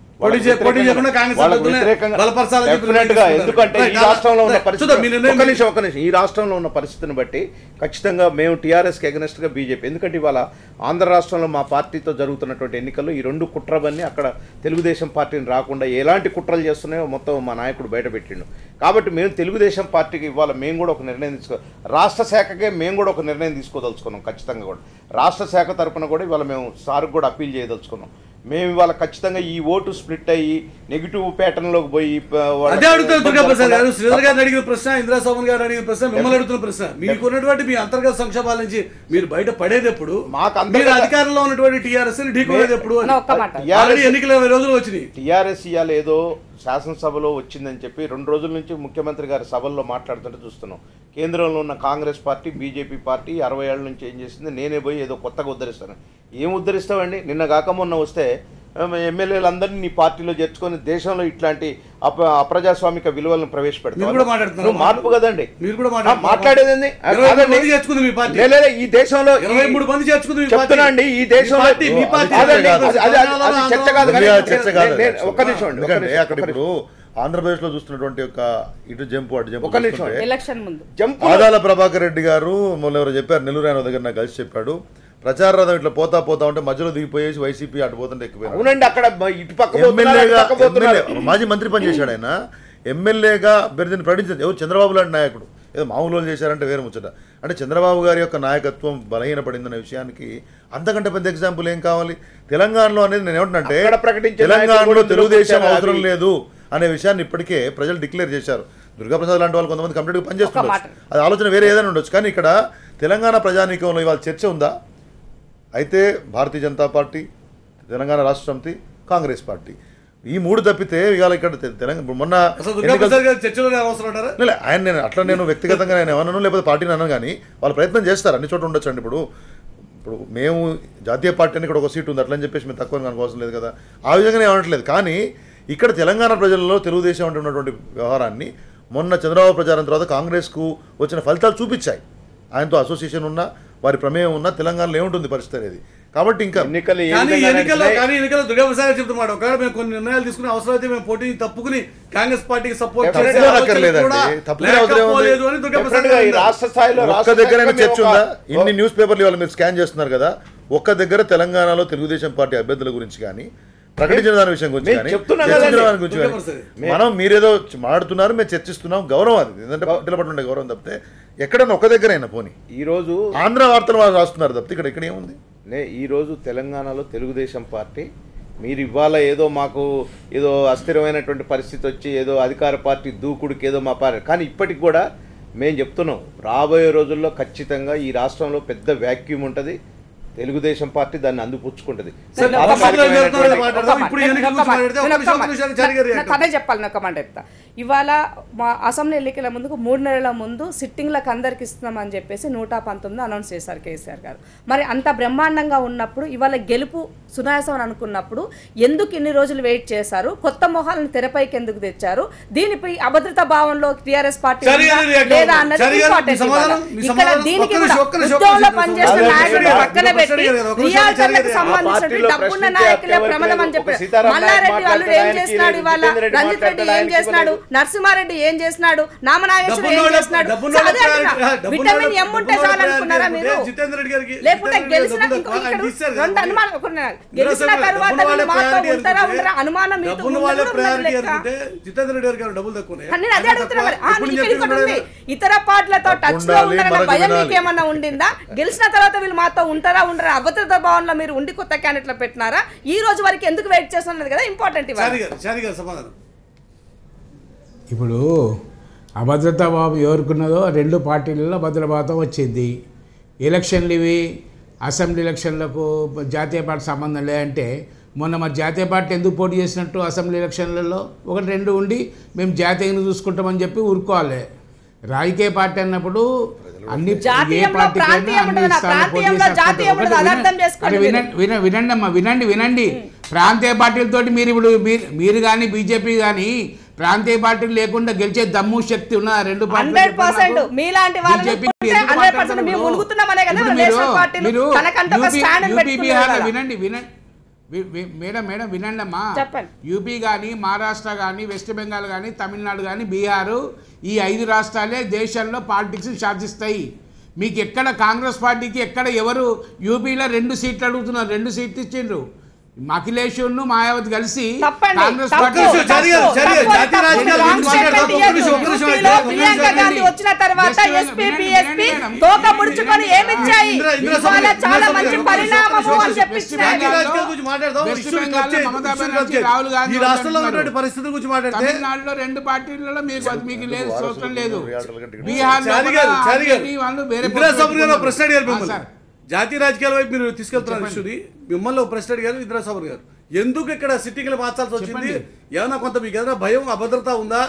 ఎందుకంటే ఈ రాష్ట్రంలో ఉన్న పరిస్థితి, ఈ రాష్ట్రంలో ఉన్న పరిస్థితిని బట్టి ఖచ్చితంగా మేము టీఆర్ఎస్కి అగెనెస్ట్ గా బీజేపీ. ఎందుకంటే ఇవాళ ఆంధ్ర రాష్ట్రంలో మా పార్టీతో జరుగుతున్నటువంటి ఎన్నికల్లో ఈ 2 కుట్రవన్నీ అక్కడ తెలుగుదేశం పార్టీని రాకుండా ఎలాంటి కుట్రలు చేస్తున్నాయో మొత్తం మా నాయకుడు బయటపెట్టిండు. కాబట్టి మేము తెలుగుదేశం పార్టీకి ఇవాళ మేము కూడా ఒక నిర్ణయం రాష్ట్ర శాఖకే మేము కూడా ఒక నిర్ణయం తీసుకోదలుచుకున్నాం. ఖచ్చితంగా కూడా రాష్ట్ర శాఖ తరఫున కూడా ఇవాళ మేము సార్కి కూడా అప్పీల్ చేయదలుచుకున్నాం. మేము ఇవాళ ఖచ్చితంగా ఈ ఓటు స్ప్లిట్ అయ్యి నెగిటివ్ ప్యాటర్న్ లోకి పోయి అదే అడుగుతారు. దుర్గాప్రసాద్ గారు, శ్రీధర్ గారు అడిగిన ప్రశ్న, ఇందిరా సోమన్ గారు అడిగిన ప్రశ్న, మిమ్మల్ని అడుగుతున్న ప్రశ్న, మీకున్నటువంటి మీ అంతర్గత సంక్షోభాల నుంచి మీరు బయట పడేటప్పుడు, మీరు అధికారంలో ఉన్నటువంటి టీఆర్ఎస్ ఢీకొనేటప్పుడు ఎన్నికల 20 రోజులు వచ్చినాయి. టీఆర్ఎస్ ఇవాళ ఏదో శాసనసభలో వచ్చిందని చెప్పి 2 రోజుల నుంచి ముఖ్యమంత్రి గారి సభల్లో మాట్లాడుతుంటే చూస్తున్నాం. కేంద్రంలో ఉన్న కాంగ్రెస్ పార్టీ, బీజేపీ పార్టీ 60 ఏళ్ల నుంచి ఏం చేసింది, నేనే పోయి ఏదో కొత్తగా ఉద్ధరిస్తాను. ఏం ఉద్ధరిస్తామండి? నిన్న కాక మొన్న వస్తే ఎమ్మెల్యేలు అందరినీ నీ పార్టీలో చేర్చుకొని దేశంలో ఇట్లాంటి అప్రజాస్వామిక విలువలను మీరు కూడా ప్రవేశపెడతావు. మాట్లాడుతున్నారు. నువ్వు మార్పు కదండి. మీరు కూడా మాట్లాడేది ఏంది? 23 మంది చేర్చుకుంది మీ పార్టీ. లేదు, ఈ దేశంలో 23 మంది చేర్చుకుంది మీ పార్టీ. చెప్తున్నా అండి, ఈ దేశంలో మీ పార్టీ కాదండి, అది చర్చ కాదు కానీ చర్చ కాదు. ఒక్క నిమిషం అండి, ఎందుకంటే అక్కడ ఇప్పుడు ఆంధ్రప్రదేశ్ లో చూస్తున్నటువంటి ఒక ఇటు జంపు అటు జంపు ఒక్క నిమిషం చూస్తుంటే ఎలక్షన్ ముందు జంపు ఆదాల ప్రభాకర్ రెడ్డి గారు మొన్న ఎవరు చెప్పారు, నెల్లూరు ఆయన దగ్గర నాకు కలిసి చెప్పాడు, ప్రచార రథం ఇట్లా పోతా ఉంటే మధ్యలో దిగిపోయేసి వైసీపీ అటు పోతుంటే ఎక్కిపోయారు. అవునండి, అక్కడ ఇటు పక్క ఎమ్మెల్యేగా మాజీ మంత్రి పని చేశాడు ఆయన. ఎమ్మెల్యేగా అభ్యర్థిని ప్రకటించారు. ఎవరు చంద్రబాబు లాంటి నాయకుడు ఏదో మామూలు వాళ్ళు చేశారంటే వేరే ముచ్చట. అంటే చంద్రబాబు గారి యొక్క నాయకత్వం బలహీనపడిందనే విషయానికి అంతకంటే పెద్ద ఎగ్జాంపుల్ ఏం కావాలి? తెలంగాణలో అనేది నేను ఏమంటున్నాంటే తెలంగాణలో తెలుగుదేశం అవసరం లేదు అనే విషయాన్ని ఇప్పటికే ప్రజలు డిక్లేర్ చేశారు. దుర్గాప్రసాద్ లాంటి వాళ్ళు కొంతమంది కంప్లీట్గా పనిచేస్తున్నారు. అది ఆలోచన వేరే ఏదైనా ఉండొచ్చు. కానీ ఇక్కడ తెలంగాణ ప్రజానీకంలో ఇవాళ చర్చ ఉందా? అయితే భారతీయ జనతా పార్టీ, తెలంగాణ రాష్ట్ర సమితి, కాంగ్రెస్ పార్టీ ఈ మూడు తప్పితే ఇవాళ ఇక్కడ తెలంగాణ మొన్న ఆయన నేను అట్లా నేను వ్యక్తిగతంగా నేను ఏమన్నాను లేకపోతే పార్టీని అన్నాను కానీ వాళ్ళు ప్రయత్నం చేస్తారు, అన్ని చోట్ల ఉండొచ్చు అండి. ఇప్పుడు మేము జాతీయ పార్టీ అని ఇక్కడ ఒక సీట్ ఉంది అట్లని చెప్పేసి మేము తక్కువ అనుకోవాల్సిన లేదు కదా, ఆ విధంగా ఏమనట్లేదు. కానీ ఇక్కడ తెలంగాణ ప్రజలలో తెలుగుదేశం అంటే ఉన్నటువంటి వ్యవహారాన్ని మొన్న చంద్రబాబు ప్రచారం తర్వాత కాంగ్రెస్కు వచ్చిన ఫలితాలు చూపించాయి. ఆయనతో అసోసియేషన్ ఉన్నా వారి ప్రమేయం ఉన్నా తెలంగాణలో ఏముంటుంది పరిస్థితి అనేది. కాబట్టి ఇంకా ఎన్నికల్లో దుర్గాప్రసాద్ చెప్తున్నాడు, ఒకవేళ మేము కొన్ని నిర్ణయాలు తీసుకుని అవసరమైతే మేము పోటీ తప్పుకుని కాంగ్రెస్ పార్టీకి సపోర్ట్ రాష్ట్ర స్థాయిలో ఒక్క దగ్గర చర్చ ఉందా? ఇన్ని న్యూస్ పేపర్లు ఇవాళ మీరు స్కాన్ చేస్తున్నారు కదా, ఒక్క దగ్గర తెలంగాణలో తెలుగుదేశం పార్టీ అభ్యర్థుల గురించి కానీ ప్రకటించిన దాని విషయం గురించి కానీ మనం మీరేదో మాట్లాడుతున్నారు, మేము చర్చిస్తున్నాం, గౌరవం అది ఎందుకంటే పార్టీల పట్ల ఉండే గౌరవం తప్పితే ఎక్కడన్నా ఒక్క దగ్గరైనా పోనీ ఈరోజు ఆంధ్ర వార్తలు వాళ్ళు రాస్తున్నారు తప్పితే ఇక్కడ ఏముంది? ఈరోజు తెలంగాణలో తెలుగుదేశం పార్టీ మీరు ఇవాళ ఏదో మాకు ఏదో అస్థిరమైనటువంటి పరిస్థితి వచ్చి ఏదో అధికార పార్టీ దూకుడికి ఏదో మా పార్టీ, కానీ ఇప్పటికి కూడా మేము చెప్తున్నాం రాబోయే రోజుల్లో ఖచ్చితంగా ఈ రాష్ట్రంలో పెద్ద వ్యాక్యూమ్ ఉంటుంది, తెలుగుదేశం పార్టీ దాన్ని అందిపుచ్చుకుంటుంది. అదే చెప్పాలి నాకు మాట చెప్తా. ఇవాళ మా అసెంబ్లీ ఎన్నికల ముందుకు 3 నెలల ముందు సిట్టింగ్లకు అందరికి ఇస్తున్నామని చెప్పేసి 119 అనౌన్స్ చేశారు కేసీఆర్ గారు. మరి అంత బ్రహ్మాండంగా ఉన్నప్పుడు ఇవాళ గెలుపు సునాయాసం అని అనుకున్నప్పుడు ఎందుకు ఇన్ని రోజులు వెయిట్ చేశారు? కొత్త మొహాలను తెరపైకి ఎందుకు తెచ్చారు? దీనిపై అభద్రతా భావంలో టీఆర్ఎస్ పార్టీ లేదా అన్నది ఇక్కడ దీనికి ఉద్యోగంలో పనిచేసిన నాయకులు పక్కన పెట్టి రియాల్టర్లకు సంబంధించిన డబ్బున్న నాయకులే ప్రమాదం అని చెప్పారు. మల్లారెడ్డి వాళ్ళు ఏం చేస్తున్నాడు? ఇవాళ రంజిత్ రెడ్డి ఏం చేస్తున్నాడు? నరసింహారెడ్డి ఏం చేస్తున్నాడు? నామనాగేశ్వర ఏం చేస్తున్నాడు? విటమిన్ ఎం ఉంటే చాలనుకున్నారా మీరు? లేకపోతే గెలిచిన రెండు అనుమానం గెలిచిన తర్వాత మాతో ఉంటారా ఉండరా అనుమానం నేను అదే అడుగుతున్నా. మరి ఇతర పార్టీలతో టచ్ లో ఉన్నారన్న భయం మీకేమన్నా ఉండిందా? గెలిచిన తర్వాత వీళ్ళు మాతో ఉంటారా ఉండరా అభద్రతా భావనలో మీరు ఉండి కొత్త క్యాండిడేట్లు పెట్టినారా? ఈ రోజు వరకు ఎందుకు వెయిట్ చేస్తున్నది కదా ఇంపార్టెంట్. ఇప్పుడు అభద్రతా భావం ఎవరుకున్నదో 2 పార్టీలలో భద్రభాతం వచ్చింది. ఎలక్షన్లు ఇవి అసెంబ్లీ ఎలక్షన్లకు జాతీయ పార్టీ సంబంధం లేదంటే మొన్న మరి జాతీయ పార్టీ ఎందుకు పోటీ చేసినట్టు అసెంబ్లీ ఎలక్షన్లలో 1-2 ఉండి మేము జాతీయంగా చూసుకుంటామని చెప్పి ఊరుకోవాలి. రాజకీయ పార్టీ అన్నప్పుడు అన్ని ఏ వినండి ప్రాంతీయ పార్టీలతోటి మీరు ఇప్పుడు మీరు కానీ బీజేపీ కానీ ప్రాంతీయ పార్టీలు లేకుండా గెలిచే దమ్ము శక్తి ఉన్న 2 పార్టీలు వినండి మేడం వినండి అమ్మా. యూపీ కానీ మహారాష్ట్ర కానీ వెస్ట్ బెంగాల్ కానీ తమిళనాడు కానీ బీహారు ఈ 5 రాష్ట్రాలే దేశంలో పాలిటిక్స్ శాసిస్తాయి. మీకు ఎక్కడ కాంగ్రెస్ పార్టీకి ఎక్కడ ఎవరు యూపీలో 2 సీట్లు అడుగుతున్నారు, 2 సీట్లు ఇచ్చిండ్రు. అఖిలేష్ మాయావతి కలిసి కాంగ్రెస్ పార్టీ వచ్చిన తర్వాత రాహుల్ గాంధీ తమిళనాడులో 2 పార్టీలలో మీకు లేదు అవసరం లేదు. బీహార్ జాతీయ రాజకీయాల వైపు మీరు తీసుకెళ్తున్నారు ఇష్యూని. మిమ్మల్ని ఒక ప్రశ్న అడిగారు ఇంద్రసాగర్ గారు, ఎందుకు ఇక్కడ సిట్టింగ్లు మార్చాల్సి వచ్చింది? ఏమైనా కొంత మీకు ఏదైనా భయం అభద్రత ఉందా?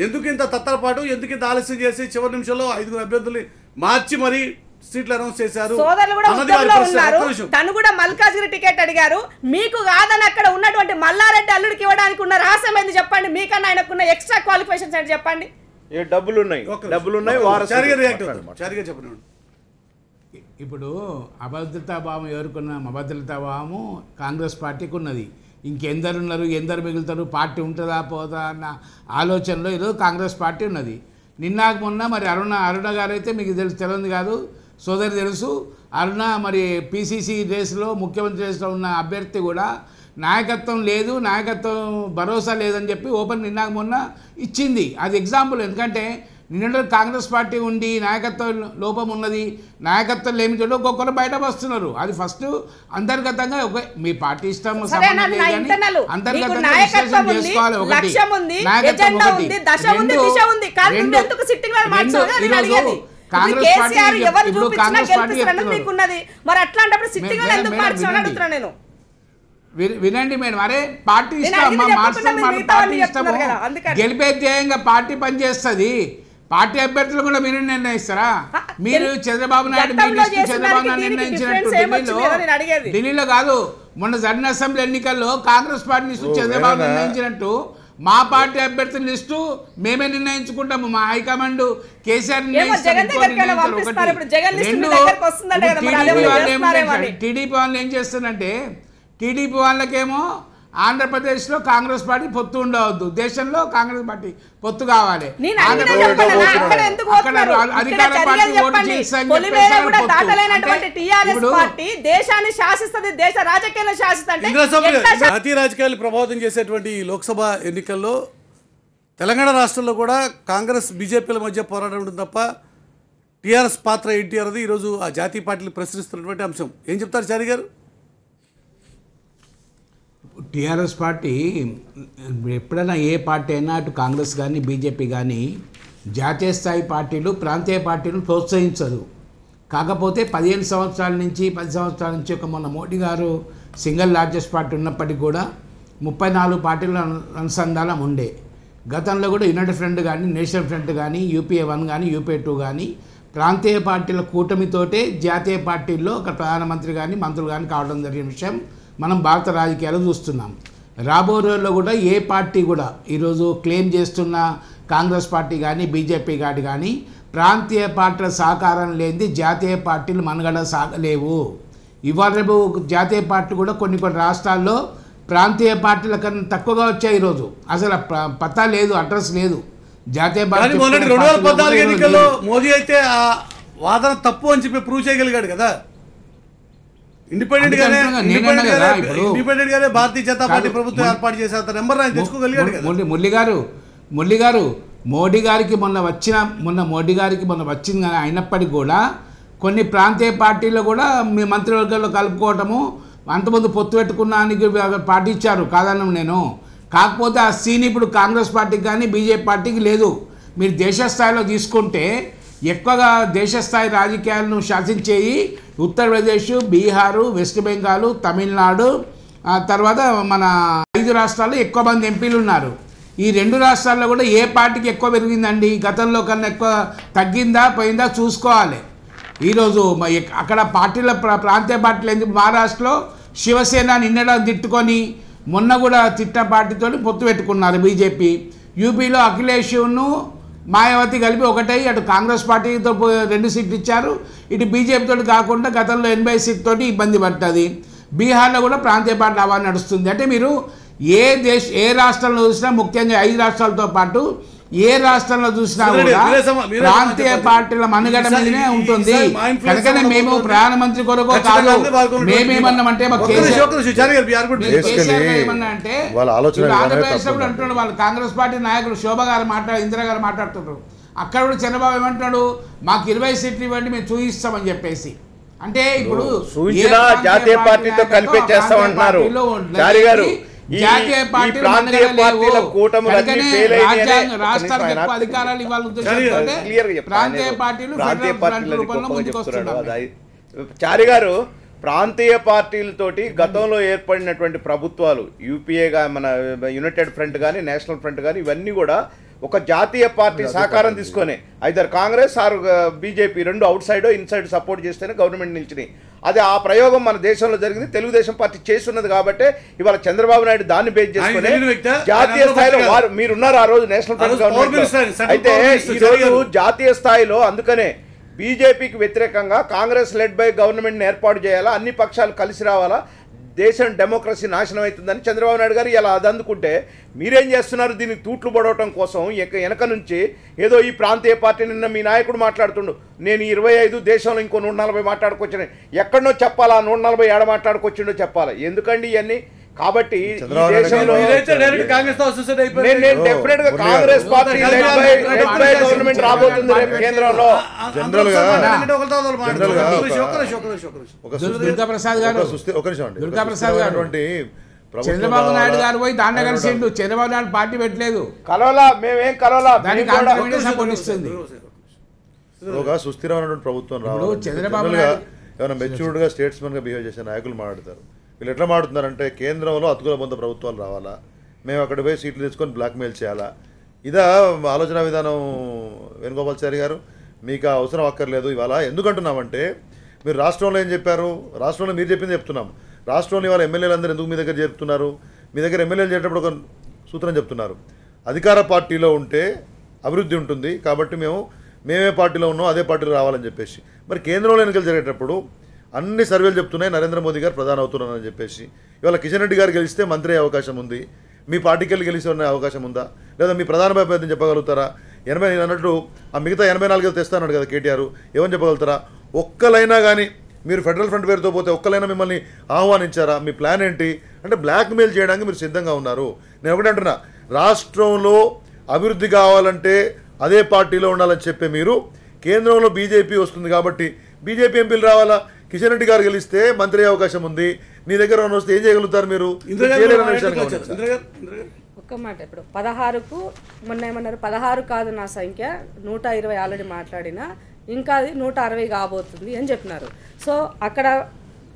ఎందుకు ఇంత తత్తరపాటు, ఎందుకు ఇంత ఆలస్యం చేసి చివరి నిమిషంలో 5 అభ్యర్థుల్ని మార్చి మరి సీట్లు అనౌన్స్ చేశారు సోదరులు కూడా అన్నది వారి ఉద్యమంలో ప్రశ్న. ఉన్నారు. ఒక్క నిమిషం. తను కూడా మల్కాజ్గిరి టికెట్ అడిగారు. మీకు కాదని అక్కడ ఉన్నటువంటి మల్లారెడ్డి అల్లుడికి ఇవ్వడానికి ఉన్న రహస్యం ఏంది చెప్పండి. మీకన్నా ఆయనకున్న ఎక్స్ట్రా క్వాలిఫికేషన్స్ ఏంటి చెప్పండి. ఏ డబ్బులున్నాయి వారసులు. చారి గారు రియాక్ట్ అవుతారు. చారి గారు చెప్పండి. ఇప్పుడు అభద్రతాభావం ఎవరుకున్నాం? అభద్రతాభావము కాంగ్రెస్ పార్టీకి ఉన్నది. ఇంకెందరున్నారు, ఎందరు మిగులుతారు, పార్టీ ఉంటుందా పోదా అన్న ఆలోచనలో ఈరోజు కాంగ్రెస్ పార్టీ ఉన్నది. నిన్నాక మొన్న మరి అరుణ గారు అయితే మీకు తెలియదు కాదు, సోదరి తెలుసు. అరుణ మరి పిసిసి రేసులో ముఖ్యమంత్రి రేసులో ఉన్న అభ్యర్థి కూడా నాయకత్వం లేదు, నాయకత్వం భరోసా లేదని చెప్పి ఓపెన్ నిన్నాక మొన్న ఇచ్చింది. అది ఎగ్జాంపుల్. ఎందుకంటే నిన్న కాంగ్రెస్ పార్టీ ఉండి నాయకత్వం లోపం ఉన్నది, నాయకత్వం లేని చోట ఒక్కొక్కరు బయట వస్తున్నారు. అది ఫస్ట్ అంతర్గతంగా మీ పార్టీ ఇష్టం అంతర్గతంగా విశ్లేషణ చేసుకోవాలి. ఒకటి నాయకత్వం, ఒకటి ఈరోజు కాంగ్రెస్ పార్టీ ఇప్పుడు కాంగ్రెస్ పార్టీ వినండి మేడం, అరే పార్టీ ఇష్టం పార్టీ ఇష్టము గెలిపే ధ్యేయంగా పార్టీ పనిచేస్తుంది. పార్టీ అభ్యర్థులు కూడా మీరు నిర్ణయిస్తారా? మీరు చంద్రబాబు నాయుడు నిర్ణయించినట్టు ఢిల్లీలో కాదు, మొన్న జరిగిన అసెంబ్లీ ఎన్నికల్లో కాంగ్రెస్ పార్టీ లిస్టు చంద్రబాబు నిర్ణయించినట్టు మా పార్టీ అభ్యర్థుల లిస్టు మేమే నిర్ణయించుకుంటాము. మా హైకమాండ్ కేసీఆర్ టీడీపీ వాళ్ళు ఏం చేస్తుందంటే, టీడీపీ వాళ్ళకేమో ఆంధ్రప్రదేశ్లో కాంగ్రెస్ పార్టీ పొత్తు ఉండవద్దు, దేశంలో కాంగ్రెస్ పార్టీ పొత్తు కావాలి. అధికార పార్టీ ఓటు దేశాన్ని శాసిస్తుంది, దేశ రాజకీయాలను శాసిస్తుంది. జాతీయ రాజకీయాలు ప్రభావితం చేసేటువంటి ఈ లోక్సభ ఎన్నికల్లో తెలంగాణ రాష్ట్రంలో కూడా కాంగ్రెస్ బీజేపీల మధ్య పోరాటం ఉంటుంది తప్ప టీఆర్ఎస్ పాత్ర ఏంటి అన్నది ఈరోజు ఆ జాతీయ పార్టీలు ప్రశ్నిస్తున్నటువంటి అంశం. ఏం చెప్తారు చారి గారు? టీఆర్ఎస్ పార్టీ ఎప్పుడైనా ఏ పార్టీ అయినా అటు కాంగ్రెస్ కానీ బీజేపీ కానీ జాతీయ స్థాయి పార్టీలు ప్రాంతీయ పార్టీలను ప్రోత్సహించదు. కాకపోతే 15 సంవత్సరాల నుంచి 10 సంవత్సరాల నుంచి ఒక మొన్న మోడీ గారు సింగిల్ లార్జెస్ట్ పార్టీ ఉన్నప్పటికీ కూడా 34 పార్టీల అనుసంధానం ఉండే. గతంలో కూడా యునైటెడ్ ఫ్రంట్ కానీ, నేషనల్ ఫ్రంట్ కానీ, యూపీఏ 1 కానీ, యూపీఏ 2 కానీ ప్రాంతీయ పార్టీల కూటమితోటే జాతీయ పార్టీల్లో ఒక ప్రధానమంత్రి కానీ మంత్రులు కానీ కావడం జరిగిన విషయం మనం భారత రాజకీయాలు చూస్తున్నాం. రాబో రోజుల్లో కూడా ఏ పార్టీ కూడా ఈరోజు క్లెయిమ్ చేస్తున్న కాంగ్రెస్ పార్టీ కానీ బీజేపీ కానీ ప్రాంతీయ పార్టీల సహకారం లేనిది జాతీయ పార్టీలు మనుగడ సాగలేవు. ఇవాళ రేపు జాతీయ పార్టీ కూడా కొన్ని రాష్ట్రాల్లో ప్రాంతీయ పార్టీల కన్నా తక్కువగా వచ్చాయి. ఈరోజు అసలు పత్తా లేదు, అడ్రస్ లేదు. జాతీయ పార్టీ 2014 ఎన్నికల్లో మోదీ అయితే ఆ వాదన తప్పు అని చెప్పి ప్రూవ్ చేయగలిగాడు కదా. ఇండిపెండెంట్ గానే భారతీయ జనతా పార్టీ ప్రభుత్వం ఏర్పాటు చేసే నెంబర్ ఆయన తెచ్చుకోగలిగాడు కదా. మురళి గారు మోడీ గారికి మొన్న వచ్చింది కానీ అయినప్పటికీ కూడా కొన్ని ప్రాంతీయ పార్టీలు కూడా మీ మంత్రివర్గంలో కలుపుకోవటము, అంతకుముందు పొత్తు పెట్టుకున్నానికి పాటించారు కాదన్నాను నేను. కాకపోతే ఆ సీన్ ఇప్పుడు కాంగ్రెస్ పార్టీకి కానీ బీజేపీ పార్టీకి లేదు. మీరు దేశ స్థాయిలో తీసుకుంటే ఎక్కువగా దేశస్థాయి రాజకీయాలను శాసించేవి ఉత్తరప్రదేశ్, బీహారు, వెస్ట్ బెంగాల్, తమిళనాడు, తర్వాత మన 5 రాష్ట్రాల్లో ఎక్కువ మంది ఎంపీలు ఉన్నారు. ఈ 2 రాష్ట్రాల్లో కూడా ఏ పార్టీకి ఎక్కువ పెరిగిందండి? గతంలో కన్నా ఎక్కువ తగ్గిందా పోయిందా చూసుకోవాలి. ఈరోజు అక్కడ పార్టీల ప్రాంతీయ పార్టీలు ఎందుకు? మహారాష్ట్రలో శివసేన నిన్నడం తిట్టుకొని మొన్న కూడా తిట్ట పార్టీతో పొత్తు పెట్టుకున్నారు బీజేపీ. యూపీలో అఖిలేష్ను మాయావతి కలిపి ఒకటై అటు కాంగ్రెస్ పార్టీతో 2 సీట్లు ఇచ్చారు, ఇటు బీజేపీతో కాకుండా గతంలో 80 సీట్లతో ఇబ్బంది పడుతుంది. బీహార్లో కూడా ప్రాంతీయ పార్టీ అవార్డు నడుస్తుంది. అంటే మీరు ఏ రాష్ట్రంలో చూసినా, ముఖ్యంగా 5 రాష్ట్రాలతో పాటు ఏ రాష్ట్రంలో చూసినా కూడా ప్రాంతీయ పార్టీల మనుగడ మీదనే ఉంటుంది. కనుకనే మేము ప్రధానమంత్రి కొరకు కాదు, మేమేమన్నామంటే ఏమన్నా అంటే ఆంధ్రప్రదేశ్లో కూడా అంటున్నాడు, వాళ్ళు కాంగ్రెస్ పార్టీ నాయకులు శోభ గారు ఇందిరా గారు మాట్లాడుతున్నారు. అక్కడ కూడా చంద్రబాబు ఏమంటున్నాడు, మాకు 20 సీట్లు ఇవ్వండి మేము చూపిస్తామని చెప్పేసి. అంటే ఇప్పుడు జాతీయ పార్టీతో కలిపి చేస్తామంటున్నారు జాతీయ పార్టీలు అధికారాలు ఇవ్వాలి, ప్రాంతీయ పార్టీలు చారి గారు. ప్రాంతీయ పార్టీలతోటి గతంలో ఏర్పడినటువంటి ప్రభుత్వాలు యూపీఏగా, మన యునైటెడ్ ఫ్రంట్ కానీ నేషనల్ ఫ్రంట్ కానీ ఇవన్నీ కూడా ఒక జాతీయ పార్టీ సహకారం తీసుకొని ఐదర్ కాంగ్రెస్ ఆర్ బీజేపీ రెండు అవుట్ సైడ్ ఇన్సైడ్ సపోర్ట్ చేస్తేనే గవర్నమెంట్ నిలిచినాయి. అది ఆ ప్రయోగం మన దేశంలో జరిగింది. తెలుగుదేశం పార్టీ చేస్తున్నది కాబట్టి ఇవాళ చంద్రబాబు నాయుడు దాన్ని బేస్ చేసుకుని జాతీయ స్థాయిలో మీరున్నారు ఆ రోజు నేషనల్ ఫ్రంట్ గవర్నమెంట్. అయితే ఈరోజు జాతీయ స్థాయిలో అందుకనే బీజేపీకి వ్యతిరేకంగా కాంగ్రెస్ లెడ్ బై గవర్నమెంట్ని ఏర్పాటు చేయాలా, అన్ని పక్షాలు కలిసి రావాలా, దేశం డెమోక్రసీ నాశనం అవుతుందని చంద్రబాబు నాయుడు గారు ఇలా అది అందుకుంటే మీరేం చేస్తున్నారు? దీనికి తూట్లు పడవటం కోసం వెనక నుంచి ఏదో ఈ ప్రాంతీయ పార్టీ నిన్న మీ నాయకుడు మాట్లాడుతుండు, నేను 25 దేశంలో ఇంకో 140 మాట్లాడుకొచ్చాను. ఎక్కడనో చెప్పాలా 140 ఏడ మాట్లాడుకొచ్చిండో చెప్పాలా? ఎందుకండి ఇవన్నీ? కాబట్టి కాంగ్రెస్ పార్టీ గవర్నమెంట్ రాబోతుంది రేపు కేంద్రంలో. చంద్రబాబు నాయుడు గారు పోయి దాంట్లో కలిసిండు. చంద్రబాబు నాయుడు పార్టీ పెట్టలేదు, కలవలా, మేమేం కలవలా. సుస్థిరమైనటువంటి ప్రభుత్వం రావాలి. చంద్రబాబు ఏమైనా మెచ్యూర్డ్గా స్టేట్స్మెన్గా బిహేవ్ చేసే నాయకులు మాట్లాడతారు. వీళ్ళు ఎట్లా మాట్లాడుతున్నారంటే కేంద్రంలో అతుకుల బొంద ప్రభుత్వాలు రావాలా, మేము అక్కడ పోయి సీట్లు తెచ్చుకొని బ్లాక్మెయిల్ చేయాలా, ఇదా ఆలోచన విధానం? వేణుగోపాల్చారి గారు మీకు అవసరం అక్కర్లేదు. ఇవాళ ఎందుకంటున్నామంటే మీరు రాష్ట్రంలో ఏం చెప్పారు, రాష్ట్రంలో మీరు చెప్పింది చెప్తున్నాం. రాష్ట్రంలో ఇవాళ ఎమ్మెల్యేలు అందరూ ఎందుకు మీ దగ్గర చెప్తున్నారు? మీ దగ్గర ఎమ్మెల్యేలు చేసేటప్పుడు ఒక సూత్రం చెప్తున్నారు, అధికార పార్టీలో ఉంటే అభివృద్ధి ఉంటుంది కాబట్టి మేమే పార్టీలో ఉన్నాం అదే పార్టీలో రావాలని చెప్పేసి. మరి కేంద్రంలో ఎన్నికలు జరిగేటప్పుడు అన్ని సర్వేలు చెప్తున్నాయి నరేంద్ర మోదీ గారు ప్రధాని అవుతున్నారని చెప్పేసి. ఇవాళ కిషన్ రెడ్డి గారు గెలిస్తే మంత్రి అయ్యే అవకాశం ఉంది, మీ పార్టీకి వెళ్ళి గెలిచి ఉన్న అవకాశం ఉందా? లేదా మీ ప్రధాన అభ్యర్థిని చెప్పగలుగుతారా? 80 అన్నట్టు ఆ మిగతా 84 తెస్తాన్నాడు కదా కేటీఆర్, ఏమని చెప్పగలుగుతారా? ఒక్కలైనా కానీ మీరు ఫెడరల్ ఫ్రంట్ పేరుతో పోతే ఒక్కలైనా మిమ్మల్ని ఆహ్వానించారా? మీ ప్లాన్ ఏంటి? అంటే బ్లాక్మెయిల్ చేయడానికి మీరు సిద్ధంగా ఉన్నారు. నేను ఒకటి అంటున్నా, రాష్ట్రంలో అభివృద్ధి కావాలంటే అదే పార్టీలో ఉండాలని చెప్పే మీరు కేంద్రంలో బీజేపీ వస్తుంది కాబట్టి బీజేపీ ఎంపీలు రావాలా? కిషన్ రెడ్డి గారు గెలిస్తే మంత్రి అవకాశం ఉంది, మీ దగ్గర వస్తే ఏం చేయగలుగుతారు మీరు? ఒక్క మాట, ఇప్పుడు 16కు మొన్న ఏమన్నారు, 16 కాదు నా సంఖ్య 120 ఆల్రెడీ మాట్లాడినా, ఇంకా అది 160 కాబోతుంది అని చెప్పినారు. సో అక్కడ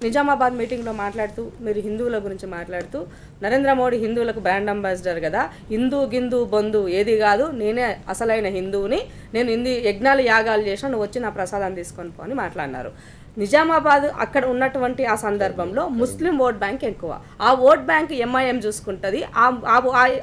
నిజామాబాద్ మీటింగ్లో మాట్లాడుతూ మీరు హిందువుల గురించి మాట్లాడుతూ, నరేంద్ర మోడీ హిందువులకు బ్రాండ్ అంబాసిడర్ కదా, హిందూ గిందు బొందు ఏది కాదు, నేనే అసలైన హిందువుని, నేను యజ్ఞాలు యాగాలు చేసినా నువ్వు వచ్చి నా ప్రసాదాన్ని తీసుకొని పో అని మాట్లాడినారు. నిజామాబాద్ అక్కడ ఉన్నటువంటి ఆ సందర్భంలో ముస్లిం ఓట్ బ్యాంక్ ఎక్కువ. ఆ ఓట్ బ్యాంక్ ఎంఐఎం చూసుకుంటుంది.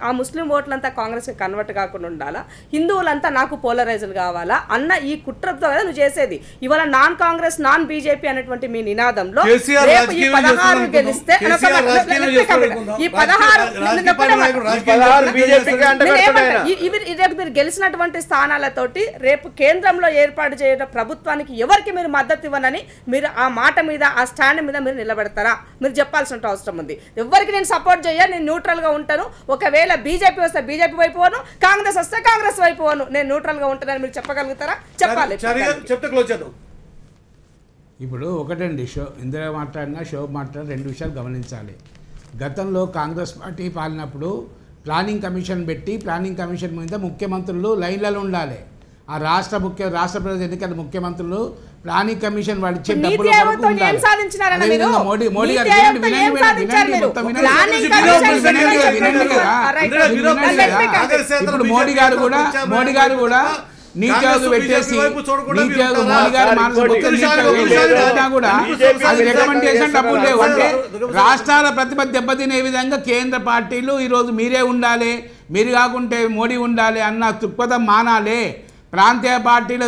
ఆ ముస్లిం ఓట్లంతా కాంగ్రెస్కి కన్వర్ట్ కాకుండా ఉండాలా, హిందువులంతా నాకు పోలరైజ్లు కావాలా అన్న ఈ కుట్రతో కదా నువ్వు చేసేది. ఇవాళ నాన్ కాంగ్రెస్ నాన్ బీజేపీ అనేటువంటి మీ నినాదంలో ఈ 16 గెలిస్తే రేపు మీరు గెలిచినటువంటి స్థానాలతోటి రేపు కేంద్రంలో ఏర్పాటు చేయడం ప్రభుత్వానికి ఎవరికి మీరు మద్దతు ఇవ్వనని మీరు ఆ మాట మీద ఆ స్టాండ్ మీద మీరు నిలబెడతారా? మీరు చెప్పాల్సిన అవసరం ఉంది. ఎవరికి నేను సపోర్ట్ చేయ, నేను న్యూట్రల్గా ఉంటాను. ఒకవేళ బీజేపీ వస్తే బీజేపీ వైపు పోను, కాంగ్రెస్ వస్తే కాంగ్రెస్ వైపు పోను, నేను న్యూట్రల్గా ఉంటానని మీరు చెప్పగలుగుతారా? చెప్పాలి. ఇప్పుడు ఒకటండి, ఇందులో మాట్లాడినా శోభ మాట్లాడిన 2 విషయాలు గమనించాలి. గతంలో కాంగ్రెస్ పార్టీ పాలినప్పుడు ప్లానింగ్ కమిషన్ పెట్టి ప్లానింగ్ కమిషన్ మీద ముఖ్యమంత్రులు లైన్లలో ఉండాలి. ఆ రాష్ట్ర ప్రజల ఎన్నికల ముఖ్యమంత్రులు ప్లానింగ్ కమిషన్ వాళ్ళు ఇచ్చే డబ్బులు మోడీ గారు ఇప్పుడు మోడీ గారు కూడా నీతి ఆయోగ్ పెట్టేసి నీతి ఆయోగ్ మోడీ గారు మానసిక కూడా అది రికమెండేషన్ డబ్బులు లేవు. అంటే రాష్ట్రాల ప్రతిభ దెబ్బతినే విధంగా కేంద్ర పార్టీలు ఈరోజు మీరే ఉండాలి, మీరు కాకుంటే మోడీ ఉండాలి అన్న దృక్పథం మానాలి. ప్రాంతీయ పార్టీల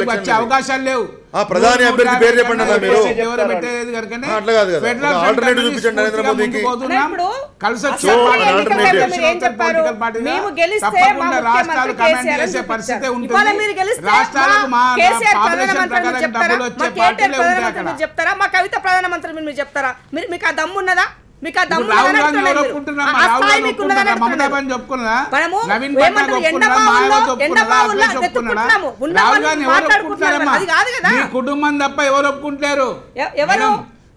వచ్చే అవకాశాలు లేవు. ప్రధాని అభ్యర్థి పేరు చెప్పండి. రాష్ట్రాలు కమాండ్ చేసే పరిస్థితి ఉంటుంది. చెప్తారా మా కవిత ప్రధానమంత్రి మీరు చెప్తారా? మీకు ఆ దమ్ము ఉన్నదా? మీకు ఆ దమ్ము కుటుంబం తప్ప ఎవరు ఒప్పుకుంటారు? ఎవరు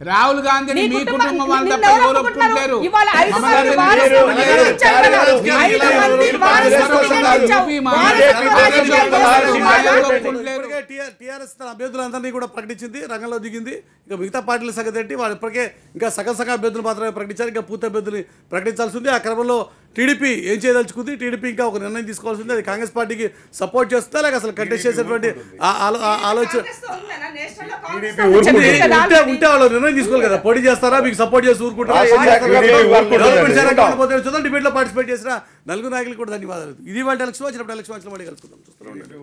రాహుల్ గాంధీని మీ కుటుంబం వాళ్ళు తప్ప నిన్నెవరు ఎవరు ఒప్పుకుంటున్నారు? ఒప్పుకుంటారు? ఇవాళ 5 మమతా మంది బెనర్జీ వారసులు మీరు నియమించారు కదా. 5 మంది వారసులు నియమించావు. ఇప్పటికే టీఆర్ఎస్ తన అభ్యర్థులందరినీ కూడా ప్రకటించింది, రంగంలో దిగింది. ఇక మిగతా పార్టీల సంగతి ఏంటి? వాళ్ళు ఇప్పటికే ఇంకా సగం అభ్యర్థులు మాత్రమే ప్రకటించారు, ఇంకా పూర్తి అభ్యర్థులు ప్రకటించాల్సి ఉంది. ఆ క్రమంలో టీడీపీ ఏం చేయదలుచుకుంది? టీడీపీ ఇంకా ఒక నిర్ణయం తీసుకోవాల్సి ఉంది. అది కాంగ్రెస్ పార్టీకి సపోర్ట్ చేస్తుందా లేక అసలు కంటెస్ట్ చేసేటువంటి ఆలోచన ఉంటే వాళ్ళు నిర్ణయం తీసుకోవాలి కదా. పోటీ చేస్తారా, మీకు సపోర్ట్ చేసి ఊరుకుంటారా, చూద్దాం. డిబేట్ లో పార్టిసిపేట్ చేసిన నలుగురు నాయకులు కూడా ధన్యవాదాలు. ఇది వాళ్ళ ఎలక్షన్ వచ్చినప్పుడు ఎలక్షన్ మళ్ళీ కలుసుకుందాం. చూస్తూనే ఉండండి.